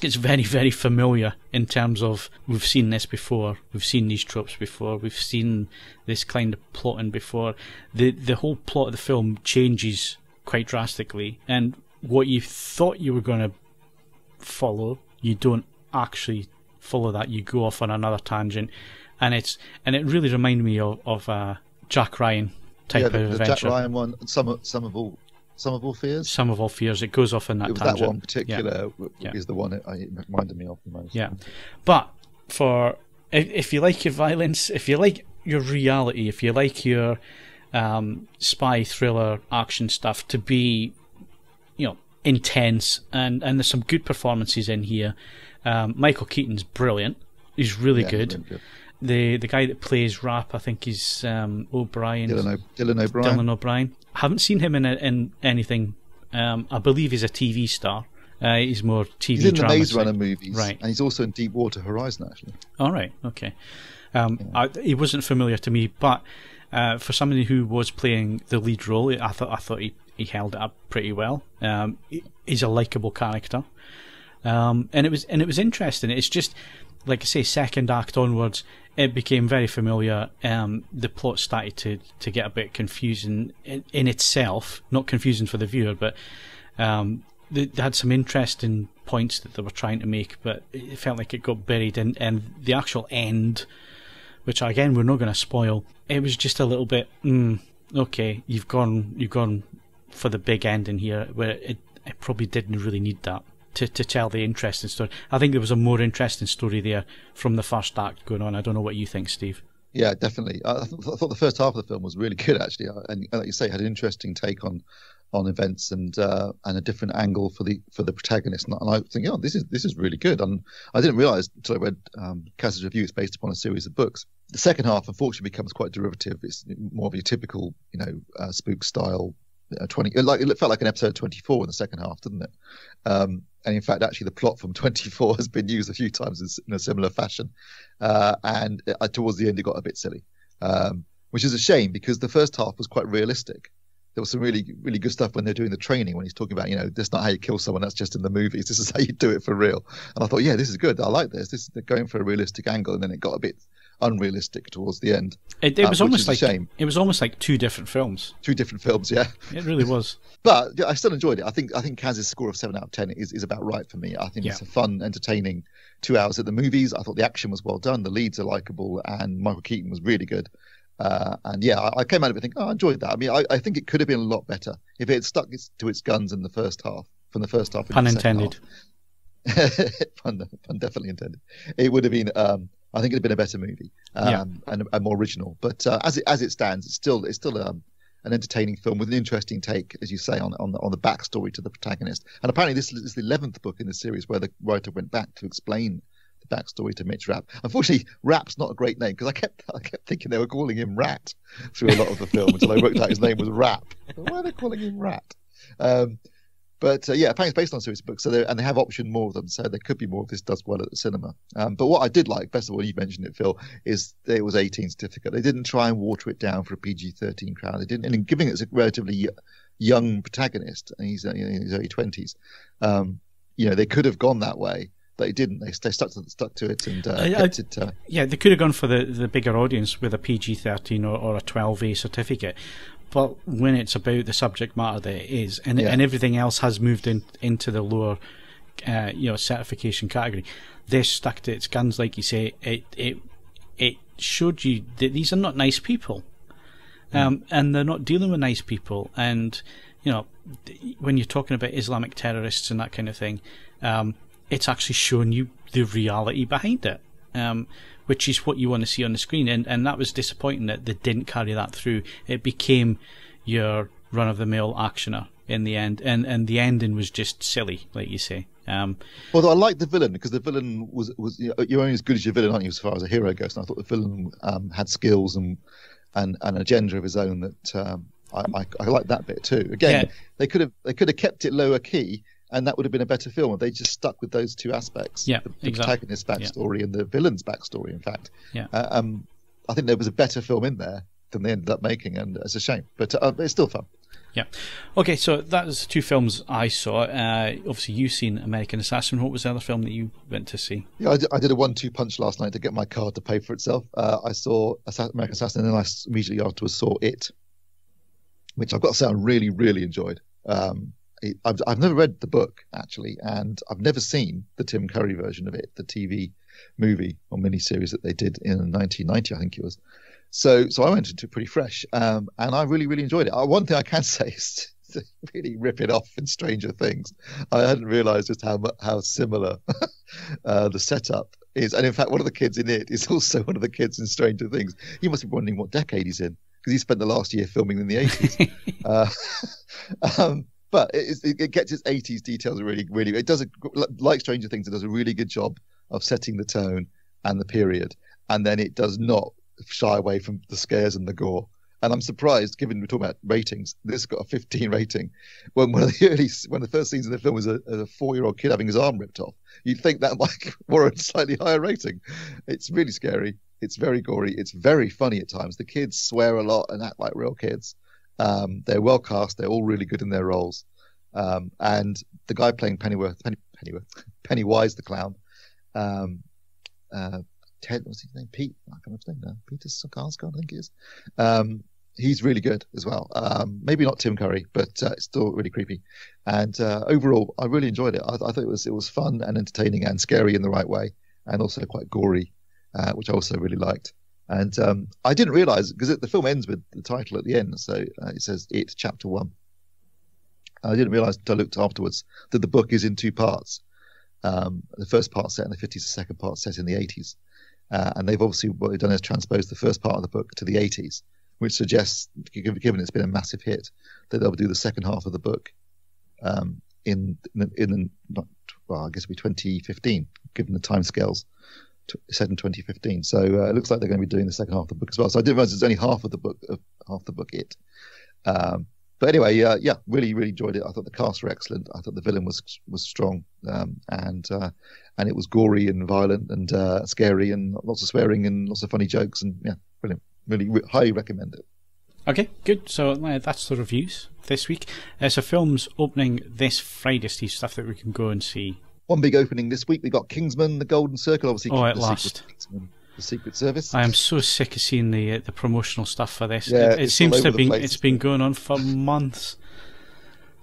S1: gets very, very familiar in terms of, we've seen this before, we've seen these tropes before, we've seen this kind of plotting before. The whole plot of the film changes quite drastically, and what you thought you were going to follow, you don't actually follow that. You go off on another tangent, and it really reminded me of Jack Ryan type of adventure.
S4: The Jack Ryan one, some of all fears.
S1: Some of all fears. It goes off in that tangent.
S4: That one particular is the one it reminded me of the most.
S1: Yeah, but if you like your violence, if you like your reality, if you like your spy thriller action stuff to be, intense, and there's some good performances in here. Michael Keaton's brilliant. He's really good. Really good. The guy that plays Rap, I think he's O'Brien. Dylan O'Brien. Haven't seen him in anything. I believe he's a TV star. He's more TV.
S4: He's in the Maze Runner movies,
S1: right?
S4: And he's also in Deepwater Horizon, actually.
S1: All right, okay. He wasn't familiar to me, but for somebody who was playing the lead role, I thought he held it up pretty well. He's a likable character, and it was interesting. It's just, like I say, second act onwards, it became very familiar. The plot started to get a bit confusing in itself, not confusing for the viewer, but they had some interesting points that they were trying to make, but it felt like it got buried. And the actual end, which again we're not going to spoil, it was just a little bit, okay, you've gone for the big end in here, where it probably didn't really need that to tell the interesting story. I think there was a more interesting story there from the first act going on. I don't know what you think, Steve.
S4: Yeah, definitely. I thought the first half of the film was really good, actually, and like you say, had an interesting take on events and a different angle for the protagonist. And I think, this is really good. And I didn't realise until I read Kaz's review, it's based upon a series of books. The second half, unfortunately, becomes quite derivative. It's more of your typical, spook style. It felt like an episode 24 in the second half, didn't it? And in fact, actually, the plot from 24 has been used a few times in a similar fashion. And towards the end, it got a bit silly, which is a shame because the first half was quite realistic. There was some really, really good stuff when they're doing the training, when he's talking about, that's not how you kill someone, that's just in the movies. This is how you do it for real. And I thought, yeah, this is good. I like this. They're going for a realistic angle, and then it got a bit unrealistic towards the end.
S1: It was almost like a shame. It was almost like two different films.
S4: Two different films, yeah.
S1: It really was.
S4: But I still enjoyed it. I think Kaz's score of 7 out of 10 is about right for me. I think it's a fun, entertaining 2 hours at the movies. I thought the action was well done. The leads are likable, and Michael Keaton was really good. And yeah, I came out of it thinking, I enjoyed that. I mean, I think it could have been a lot better if it had stuck to its guns in the first half. From the first half,
S1: pun intended.
S4: Pun definitely intended. It would have been. I think it'd have been a better movie and more original. But as it stands, it's still an entertaining film with an interesting take, as you say, on the backstory to the protagonist. And apparently, this is the 11th book in the series where the writer went back to explain the backstory to Mitch Rapp. Unfortunately, Rapp's not a great name because I kept thinking they were calling him Rat through a lot of the film until I worked out his name was Rapp. Why are they calling him Rat? But apparently it's based on a series of books, and they have optioned more of them, so there could be more of this does well at the cinema. But what I did like, best of all, you mentioned it, Phil, is it was 18 certificate. They didn't try and water it down for a PG-13 crowd. They didn't, and in giving it a relatively young protagonist, and he's in his early 20s. They could have gone that way. They didn't. They stuck to it and kept it.
S1: They could have gone for the bigger audience with a PG-13 or a 12A certificate. But when it's about the subject matter that it is, and everything else has moved into the lower, certification category, this stuck to its guns, like you say. It showed you that these are not nice people, and they're not dealing with nice people. And when you're talking about Islamic terrorists and that kind of thing, it's actually showing you the reality behind it. Which is what you want to see on the screen, and that was disappointing that they didn't carry that through. It became your run-of-the-mill actioner in the end, and the ending was just silly, like you say.
S4: Although I like the villain, because the villain was you're only as good as your villain, aren't you, as far as a hero goes? And I thought the villain had skills and an agenda of his own that I like that bit too. Again, they could have kept it lower key, and that would have been a better film. They just stuck with those two aspects: the protagonist's backstory and the villain's backstory. In fact, I think there was a better film in there than they ended up making, and it's a shame. But it's still fun.
S1: Yeah. Okay, so that was two films I saw. Obviously, you've seen American Assassin. What was the other film that you went to see?
S4: Yeah, I did a 1-2 punch last night to get my card to pay for itself. I saw American Assassin, and then I immediately afterwards saw It, which I've got to say I really, really enjoyed. I've never read the book, actually, and I've never seen the Tim Curry version of it, the TV movie or miniseries that they did in 1990, I think it was. So I went into it pretty fresh, and I really, really enjoyed it. One thing I can say is to really rip it off in Stranger Things. I hadn't realised just how similar the setup is. And in fact, one of the kids in it is also one of the kids in Stranger Things. You must be wondering what decade he's in, because he spent the last year filming in the 80s. But it gets its 80s details really, really. It does, like Stranger Things, it does a really good job of setting the tone and the period. And then it does not shy away from the scares and the gore. And I'm surprised, given we're talking about ratings, this got a 15 rating. When one of the first scenes in the film was a 4-year-old kid having his arm ripped off, you'd think that might warrant a slightly higher rating. It's really scary. It's very gory. It's very funny at times. The kids swear a lot and act like real kids. They're well cast. They're all really good in their roles. And the guy playing Pennywise the clown, Ted, what's his name? Pete. I can't remember his name now. Peter Sarsgaard, I think it is. He's really good as well. Maybe not Tim Curry, but it's still really creepy. And overall, I really enjoyed it. I thought it was fun and entertaining and scary in the right way, and also quite gory, which I also really liked. And I didn't realise, because the film ends with the title at the end, so it says It Chapter 1. I didn't realise until I looked afterwards that the book is in 2 parts. The first part set in the 50s, the second part set in the 80s. And they've obviously, what they've done is transposed the first part of the book to the 80s, which suggests, given it's been a massive hit, that they'll do the second half of the book I guess it'll be 2015, given the timescales set in 2015. So it looks like they're going to be doing the second half of the book as well. So I didn't realize it's only half the book. It. But anyway, really, really enjoyed it. I thought the cast were excellent. I thought the villain was strong, and it was gory and violent and scary and lots of swearing and lots of funny jokes, and brilliant. Really highly recommend it.
S1: Okay, good. So that's the reviews this week. So films opening this Friday, Steve, stuff that we can go and see.
S4: One big opening this week. We got Kingsman, The Golden Circle, obviously.
S1: Oh, at last.
S4: The Secret Service.
S1: I am so sick of seeing the promotional stuff for this.
S4: Yeah,
S1: it seems to be it's been going on for months.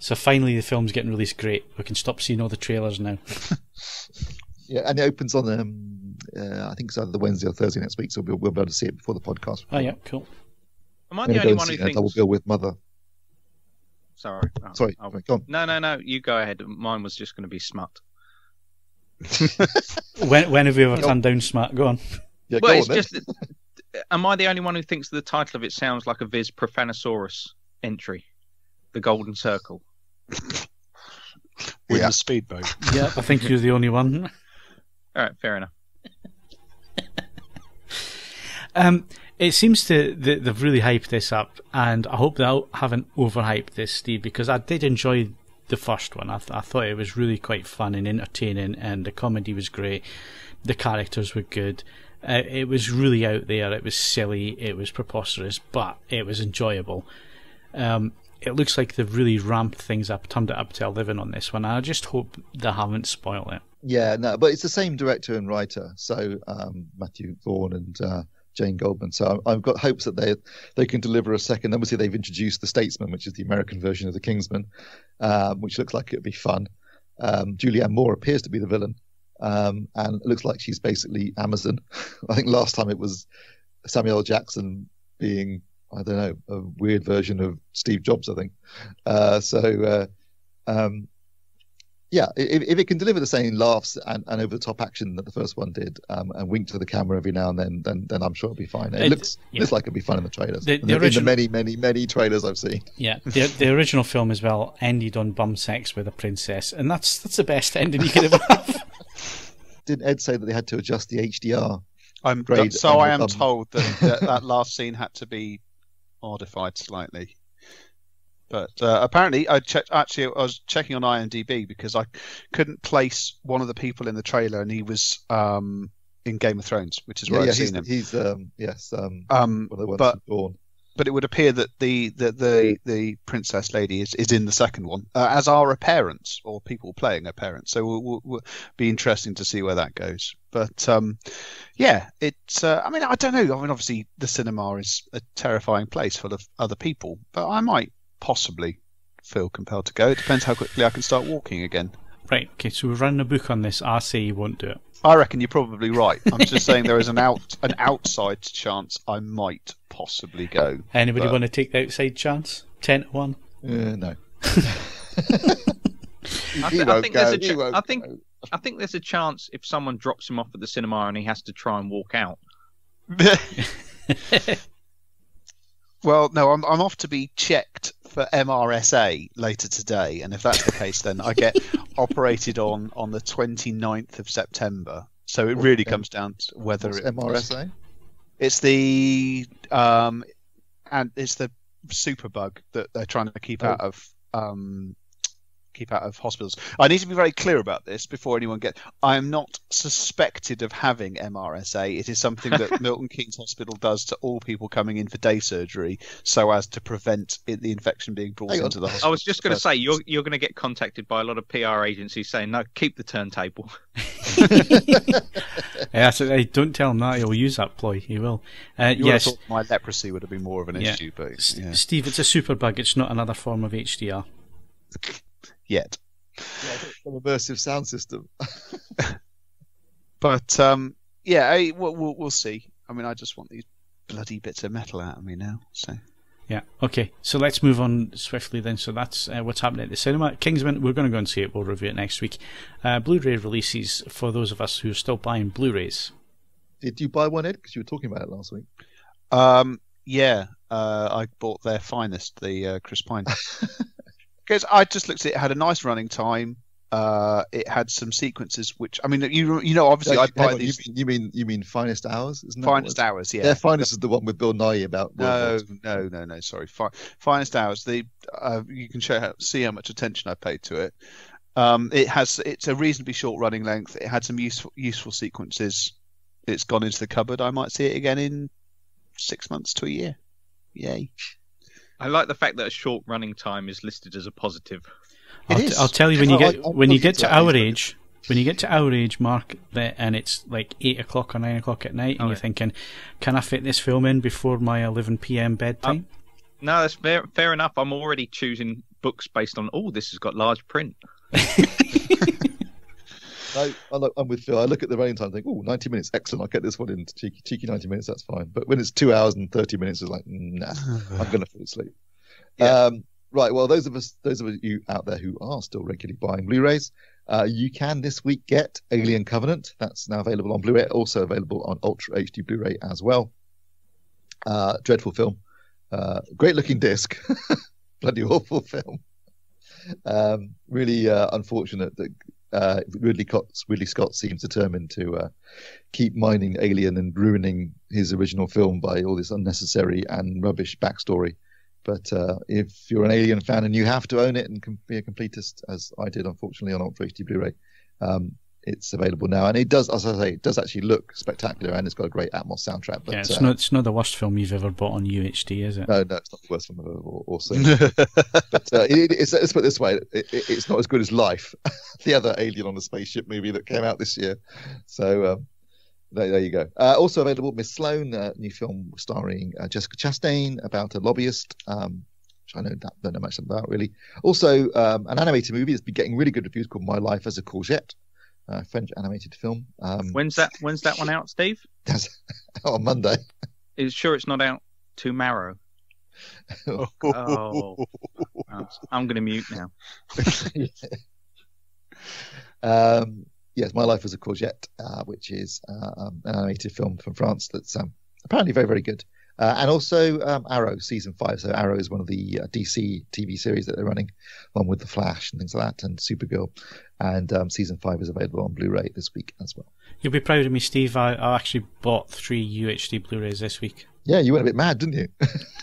S1: So finally the film's getting released. Great. We can stop seeing all the trailers now.
S4: Yeah, and it opens on I think it's either the Wednesday or Thursday next week, so we'll be able to see it before the podcast.
S1: Oh yeah, cool.
S5: Am I the only one who thinks
S4: Double bill with Mother?
S5: Sorry.
S4: Sorry. Go on.
S5: No. You go ahead. Mine was just going to be smut.
S1: when have we ever turned down smut? Go on.
S4: Yeah,
S5: well,
S4: go on,
S5: it's just. Am I the only one who thinks the title of it sounds like a Viz Profanosaurus entry, The Golden Circle,
S3: with the speedboat?
S1: Yeah, I think you're the only one.
S5: All right, fair enough.
S1: It seems they've really hyped this up, and I hope they haven't overhyped this, Steve, because I did enjoy the first one. I thought it was really quite fun and entertaining, and the comedy was great. The characters were good. It was really out there. It was silly. It was preposterous, but it was enjoyable. It looks like they've really ramped things up, turned it up to 11 on this one. I just hope they haven't spoiled it.
S4: Yeah, no, but it's the same director and writer, so Matthew Vaughn and Jane Goldman. So I've got hopes that they can deliver a second. Obviously, they've introduced The Statesman, which is the American version of the Kingsman, which looks like it'd be fun. Julianne Moore appears to be the villain, and it looks like she's basically Amazon. I think last time it was Samuel L. Jackson being, I don't know, a weird version of Steve Jobs, I think. Yeah, if it can deliver the same laughs and over the top action that the first one did, and wink to the camera every now and then I'm sure it'll be fine. It looks like it'll be fun in the trailers. In the many trailers I've seen.
S1: Yeah, the original film as well ended on bum sex with a princess, and that's the best ending you could ever have.
S4: Didn't Ed say that they had to adjust the HDR?
S3: I am told that last scene had to be modified slightly. But apparently, I was checking on IMDb because I couldn't place one of the people in the trailer, and he was in Game of Thrones, which is where I've seen him.
S4: He's one of the ones born.
S3: But it would appear that the princess lady is in the second one, as are her parents or people playing her parents. So we'll be interesting to see where that goes. But yeah, it's. I mean, I don't know. I mean, obviously, the cinema is a terrifying place full of other people, but I might possibly feel compelled to go. It depends how quickly I can start walking again.
S1: Right, okay, so we're running a book on this. I say you won't do it.
S3: I reckon you're probably right. I'm just saying there is an outside chance I might possibly go.
S1: Anybody want to take the outside chance? 10 to 1?
S4: No.
S5: I think there's a chance if someone drops him off at the cinema and he has to try and walk out.
S3: Well, no, I'm off to be checked for MRSA later today, and if that's the case, then I get operated on the 29th of September. So it really comes down to whether it's
S4: MRSA.
S3: It's the and it's the superbug that they're trying to keep out of hospitals. I need to be very clear about this before anyone gets. I am not suspected of having MRSA. It is something that Milton Keynes Hospital does to all people coming in for day surgery, so as to prevent the infection being brought into the hospital.
S5: I was just going to say you're going to get contacted by a lot of PR agencies saying, "No, keep the turntable."
S1: Yeah, so don't tell him that. He'll use that ploy. He will.
S3: Yes, thought my leprosy would have been more of an issue, but
S1: Steve, it's a superbug. It's not another form of HDR.
S3: Yet.
S4: Yeah, it's an immersive sound system.
S3: But we'll see. I mean, I just want these bloody bits of metal out of me now. So
S1: yeah, okay. So let's move on swiftly then. So that's what's happening at the cinema. Kingsman, we're going to go and see it. We'll review it next week. Blu-ray releases for those of us who are still buying Blu-rays.
S4: Did you buy one, Ed? Because you were talking about it last week.
S3: I bought their finest, the Chris Pine. Because I just looked at it, it had a nice running time. It had some sequences which, I mean, you know, obviously I buy these.
S4: You mean Finest Hours? Isn't that
S3: Finest Hours, yeah.
S4: Their Finest is the one with Bill Nye about.
S3: No. Sorry, Finest Hours. You can see how much attention I paid to it. It's a reasonably short running length. It had some useful sequences. It's gone into the cupboard. I might see it again in 6 months to a year. Yay.
S5: I like the fact that a short running time is listed as a positive.
S1: I'll tell you, when you get to our age, Mark, and it's like 8 o'clock or 9 o'clock at night, and you're thinking, can I fit this film in before my 11 p.m. bedtime?
S5: No, that's fair enough. I'm already choosing books based on, this has got large print.
S4: I'm with Phil. I look at the running time and think, 90 minutes, excellent. I'll get this one in cheeky 90 minutes, that's fine. But when it's 2 hours and 30 minutes, it's like, nah, I'm going to fall asleep. Yeah. Right, well, those of you out there who are still regularly buying Blu-rays, you can this week get Alien Covenant. That's now available on Blu-ray, also available on Ultra HD Blu-ray as well. Dreadful film. Great looking disc. Bloody awful film. Really unfortunate that Ridley Scott seems determined to keep mining Alien and ruining his original film by all this unnecessary and rubbish backstory. But if you're an Alien fan and you have to own it and be a completist, as I did, unfortunately, on Ultra HD Blu-ray, it's available now. And it does, as I say, it does actually look spectacular, and it's got a great Atmos soundtrack. But,
S1: it's not the worst film you've ever bought on UHD, is it?
S4: No, it's not the worst film I've ever seen. But let's put it this way, it's not as good as Life, the other Alien on a Spaceship movie that came out this year. So there you go. Also available, Miss Sloane, a new film starring Jessica Chastain about a lobbyist, which I don't know much about really. Also, an animated movie that's been getting really good reviews called My Life as a Courgette. French animated film.
S5: When's that one out, Steve?
S4: On Monday.
S5: Is sure it's not out tomorrow? I'm going to mute now.
S4: Yes, My Life as a Courgette, which is an animated film from France that's apparently very, very good. And also Arrow season 5. So Arrow is one of the DC TV series that they're running, one with the Flash and things like that, and Supergirl. And season 5 is available on Blu-ray this week as well.
S1: You'll be proud of me, Steve. I actually bought 3 UHD Blu-rays this week.
S4: Yeah, you went a bit mad, didn't you?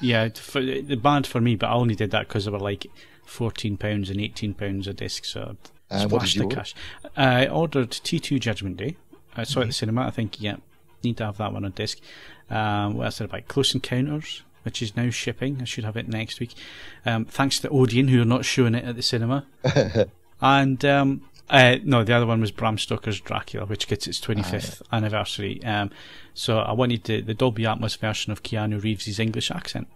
S1: Yeah, the bad for me, but I only did that because they were like £14 and £18 a disc, so I splashed the cash. I ordered T2 Judgment Day. I saw it at the cinema. I think, need to have that one on disc. What else did I buy? Close Encounters, which is now shipping. I should have it next week. Thanks to Odeon, who are not showing it at the cinema. And no, the other one was Bram Stoker's Dracula, which gets its 25th anniversary. So I wanted the Dolby Atmos version of Keanu Reeves' English accent.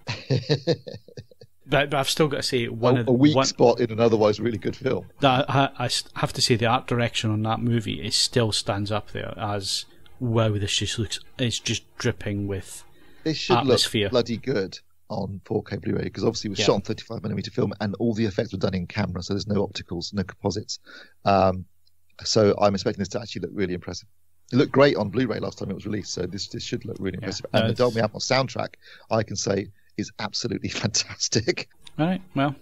S1: But I've still got to say,
S4: a weak spot in an otherwise really good film.
S1: I have to say the art direction on that movie, it still stands up there as, wow, this just looks, it's just dripping with
S4: It should
S1: atmosphere.
S4: Look bloody good on 4K Blu-ray, because obviously it was shot on 35mm film and all the effects were done in camera, so there's no opticals, no composites. So I'm expecting this to actually look really impressive. It looked great on Blu-ray last time it was released, so this should look really impressive. And the Dolby Atmos soundtrack, I can say, is absolutely fantastic.
S1: All right, well,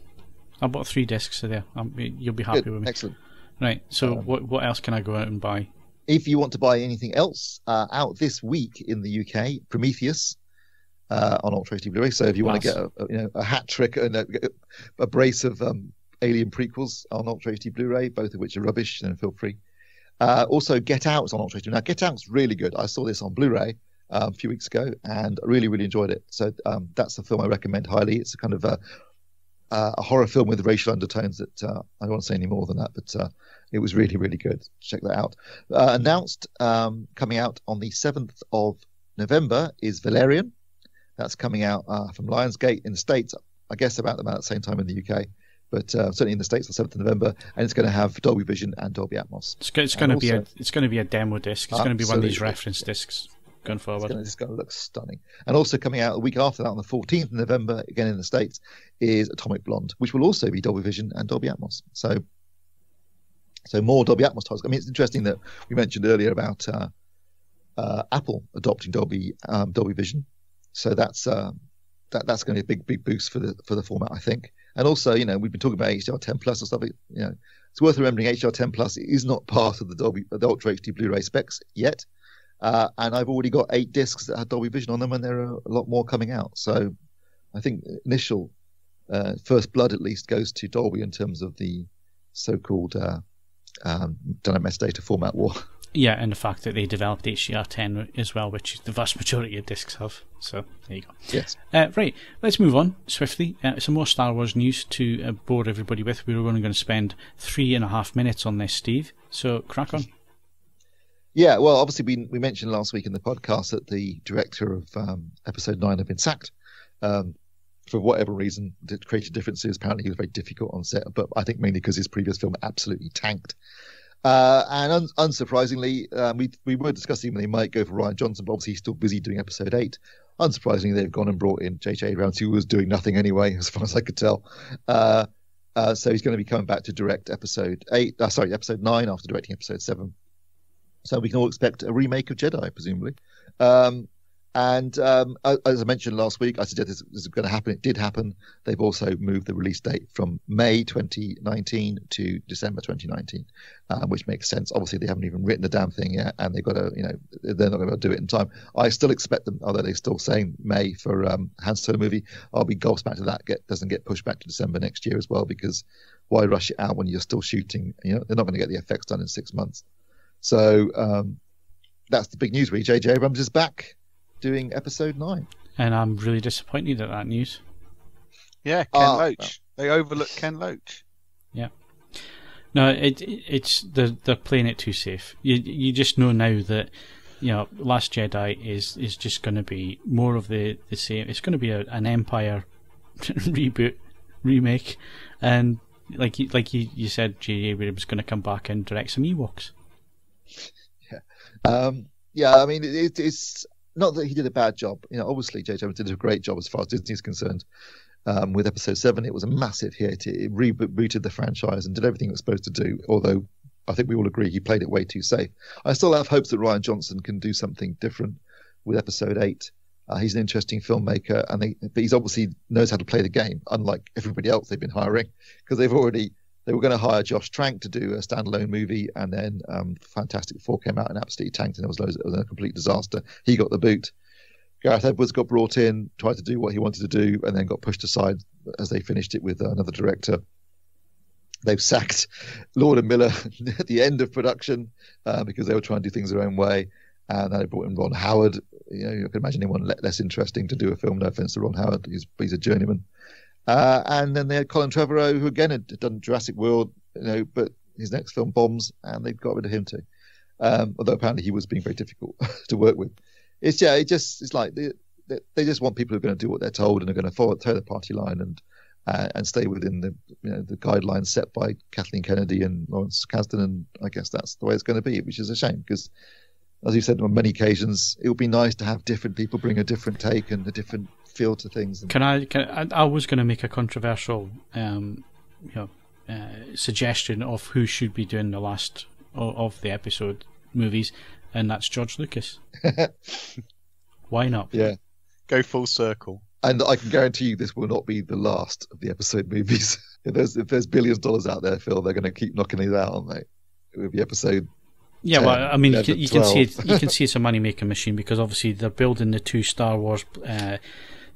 S1: I bought 3 discs, so there. You'll be happy with me.
S4: Excellent.
S1: Right, so what else can I go out and buy?
S4: If you want to buy anything else out this week in the UK, Prometheus on Ultra HD Blu-ray. So if you want to get a hat trick and a brace of Alien prequels on Ultra HD Blu-ray, both of which are rubbish, then feel free. Also, Get Out's on Ultra HD. Now, Get Out's really good. I saw this on Blu-ray a few weeks ago and really, really enjoyed it. So that's a film I recommend highly. It's a kind of a horror film with racial undertones that I don't want to say any more than that, but it was really, really good. Check that out. Announced coming out on the 7th of November is Valerian. That's coming out from Lionsgate in the States, I guess about the same time in the UK. But certainly in the States, the 7th of November, and it's going to have Dolby Vision and Dolby Atmos.
S1: It's going to be a demo disc. It's going to be one of these reference discs going forward.
S4: It's going to look stunning. And also coming out a week after that, on the 14th of November, again in the States, is Atomic Blonde, which will also be Dolby Vision and Dolby Atmos. So more Dolby Atmos titles. I mean, it's interesting that we mentioned earlier about Apple adopting Dolby Vision. So that's going to be a big boost for the format, I think. And also, we've been talking about HDR10 Plus and stuff. It's worth remembering HDR10 Plus is not part of the Ultra HD Blu-ray specs yet. And I've already got 8 discs that have Dolby Vision on them, and there are a lot more coming out. So I think initial first blood at least goes to Dolby in terms of the so-called dynamic metadata format war.
S1: Yeah, and the fact that they developed HDR10 as well, which the vast majority of discs have. So there you go.
S4: Yes.
S1: Right, let's move on swiftly. Some more Star Wars news to bore everybody with. We're only going to spend 3.5 minutes on this, Steve. So crack on.
S4: Yeah, well, obviously we mentioned last week in the podcast that the director of Episode 9 had been sacked. For whatever reason, it created differences. Apparently he was very difficult on set, but I think mainly because his previous film absolutely tanked. And unsurprisingly, we were discussing when they might go for Rian Johnson, but obviously he's still busy doing Episode 8. Unsurprisingly, they've gone and brought in J.J. Abrams, who was doing nothing anyway, as far as I could tell. So he's going to be coming back to direct Episode 9 after directing Episode 7. So we can all expect a remake of Jedi, presumably. And as I mentioned last week, I suggested this is going to happen. It did happen. They've also moved the release date from May 2019 to December 2019, which makes sense. Obviously, they haven't even written the damn thing yet, and they've got to, they're not going to do it in time. I still expect them, although they're still saying May for Han Solo movie. I'll be gobsmacked if that doesn't get pushed back to December next year as well, because why rush it out when you're still shooting? They're not going to get the effects done in 6 months. So that's the big news, really. J.J. Abrams is back doing Episode 9. And
S1: I'm really disappointed at that news.
S3: Yeah, Ken Loach. They overlooked Ken Loach.
S1: Yeah. No, it's they're playing it too safe. You just know now that Last Jedi is just going to be more of the same. It's going to be an Empire reboot, remake, and like you said, J.J. Abrams is going to come back and direct some Ewoks.
S4: Yeah. I mean, it's not that he did a bad job. Obviously J.J. Abrams did a great job as far as Disney is concerned. With Episode 7, it was a massive hit. It rebooted the franchise and did everything it was supposed to do, although I think we all agree he played it way too safe. I still have hopes that Rian Johnson can do something different with episode 8. He's an interesting filmmaker, but he's obviously knows how to play the game, unlike everybody else they've been hiring, because they were going to hire Josh Trank to do a standalone movie, and then Fantastic Four came out and absolutely tanked, and it was a complete disaster. He got the boot. Gareth Edwards got brought in, tried to do what he wanted to do, and then got pushed aside as they finished it with another director. They've sacked Lord and Miller at the end of production because they were trying to do things their own way. And then they brought in Ron Howard. You can imagine anyone less interesting to do a film. No offense to Ron Howard, he's a journeyman. And then they had Colin Trevorrow, who again had done Jurassic World, but his next film bombs, and they've got rid of him too. Although apparently he was being very difficult to work with. It's like they just want people who are going to do what they're told and are going to toe the party line and stay within the guidelines set by Kathleen Kennedy and Lawrence Kasdan, and I guess that's the way it's going to be, which is a shame because, as you said on many occasions, it would be nice to have different people bring a different take and a different feel to things.
S1: I was going to make a controversial suggestion of who should be doing the last of the episode movies, and that's George Lucas. Why not?
S4: Yeah,
S3: go full circle.
S4: And I can guarantee you this will not be the last of the episode movies. If there's billions of dollars out there, Phil, they're going to keep knocking these out, aren't they? It will be episode.
S1: Yeah,
S4: 10,
S1: well, I mean,
S4: 11,
S1: you can
S4: 12.
S1: see it. You can see it's a money-making machine because obviously they're building the 2 Star Wars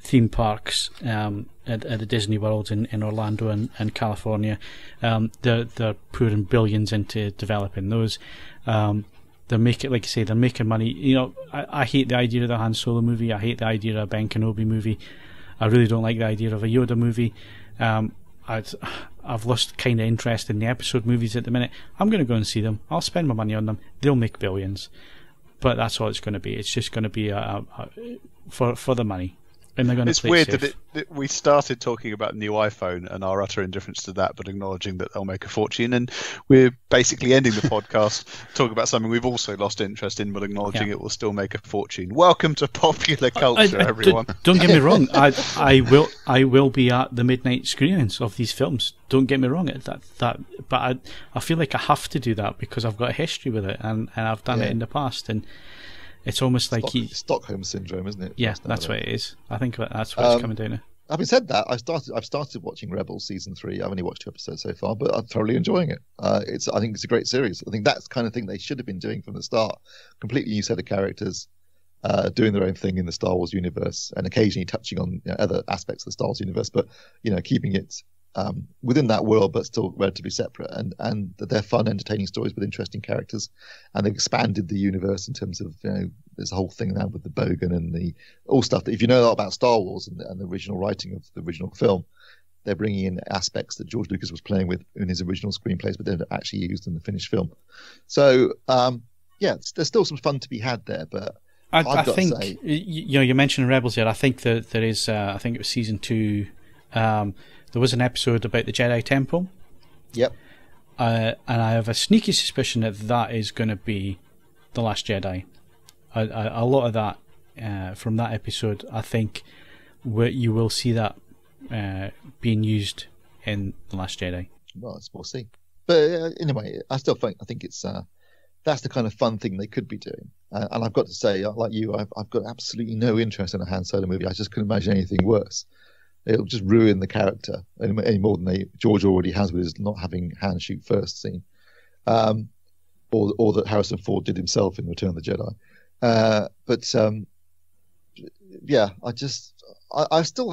S1: theme parks at the Disney World in Orlando and California. They're pouring billions into developing those. They're making, like you say, they're making money. I hate the idea of the Han Solo movie. I hate the idea of a Ben Kenobi movie. I really don't like the idea of a Yoda movie. I've lost kind of interest in the episode movies at the minute. I'm going to go and see them. I'll spend my money on them. They'll make billions, but that's all it's going to be. It's just going to be for the money. And they're going to
S3: it's
S1: play
S3: weird
S1: it safe.
S3: that we started talking about the new iPhone and our utter indifference to that, but acknowledging that they'll make a fortune. And we're basically ending the podcast talking about something we've also lost interest in, but acknowledging it will still make a fortune. Welcome to popular culture, everyone.
S1: Don't get me wrong. I will be at the midnight screenings of these films. Don't get me wrong. But I feel like I have to do that because I've got a history with it, and I've done it in the past, and. It's almost like
S4: Stockholm syndrome, isn't it?
S1: Yeah, that's what it is. I think that's what it's coming down to.
S4: Having said that, I've started watching Rebels season 3. I've only watched 2 episodes so far, but I'm thoroughly enjoying it. I think it's a great series. I think that's the kind of thing they should have been doing from the start. Completely new set of characters, doing their own thing in the Star Wars universe, and occasionally touching on other aspects of the Star Wars universe, but keeping it within that world, but still relatively separate. And they're fun, entertaining stories with interesting characters. And they've expanded the universe in terms of there's a whole thing now with the Bogan and the all stuff that if you know a lot about Star Wars and the original writing of the original film, they're bringing in aspects that George Lucas was playing with in his original screenplays, but they're actually used in the finished film. So there's still some fun to be had there. But
S1: I think you mentioned Rebels here. I think that there is. I think it was season 2. There was an episode about the Jedi Temple.
S4: Yep.
S1: And I have a sneaky suspicion that is going to be The Last Jedi. A lot of that from that episode, I think you will see that being used in The Last Jedi.
S4: Well, we'll see. But anyway, I think it's that's the kind of fun thing they could be doing. And I've got to say, like you, I've got absolutely no interest in a Han Solo movie. I just couldn't imagine anything worse. It'll just ruin the character any more than George already has with his not having Han shoot first scene, or that Harrison Ford did himself in Return of the Jedi. I still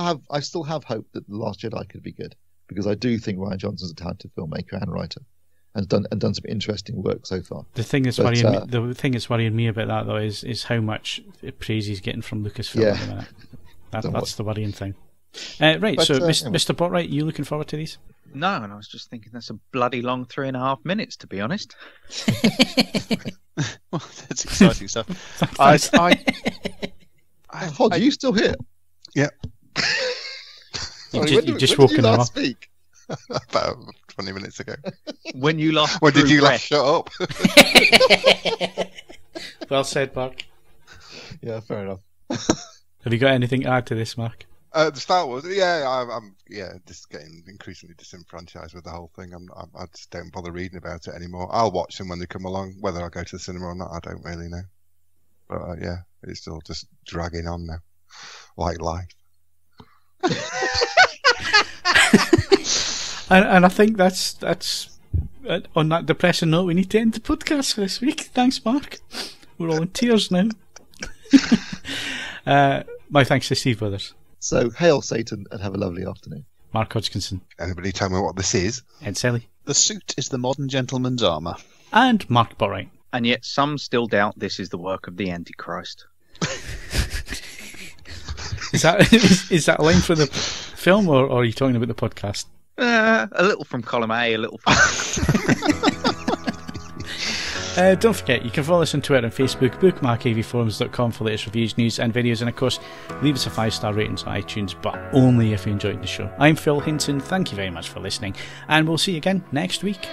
S4: have hope that The Last Jedi could be good because I do think Rian Johnson's a talented filmmaker and writer, and done some interesting work so far.
S1: The thing that's worrying me about that though is how much praise he's getting from Lucasfilm at the minute. That's the worrying thing. Right, so Mr. Botwright, you looking forward to these?
S5: No, and I was just thinking that's a bloody long 3.5 minutes, to be honest.
S3: Well, that's exciting stuff.
S4: Hod, are you still here?
S2: Yeah.
S1: You just
S4: when
S1: woken
S4: did you
S1: him
S4: last
S1: up.
S4: speak?
S2: About 20 minutes ago.
S5: When you lost
S2: When did you last
S5: breath.
S2: shut up?
S1: Well said, Mark.
S4: Yeah, fair enough.
S1: Have you got anything to add to this, Mark?
S2: The Star Wars, I'm just getting increasingly disenfranchised with the whole thing. I just don't bother reading about it anymore. I'll watch them when they come along. Whether I go to the cinema or not, I don't really know. But it's still just dragging on now, like life.
S1: and I think that's on that depressing note, we need to end the podcast for this week. Thanks, Mark. We're all in tears now. My thanks to Steve Brothers.
S4: So, hail Satan and have a lovely afternoon.
S1: Mark Hodgkinson.
S2: Anybody tell me what this is?
S1: Ed Selley.
S3: The suit is the modern gentleman's armour.
S1: And Mark Botwright.
S5: And yet some still doubt this is the work of the Antichrist.
S1: Is that a line for the film, or are you talking about the podcast?
S5: A little from column A, a little from...
S1: Don't forget, you can follow us on Twitter and Facebook, bookmark AVForums.com for latest reviews, news and videos, and of course, leave us a 5-star rating on iTunes, but only if you enjoyed the show. I'm Phil Hinton, thank you very much for listening, and we'll see you again next week.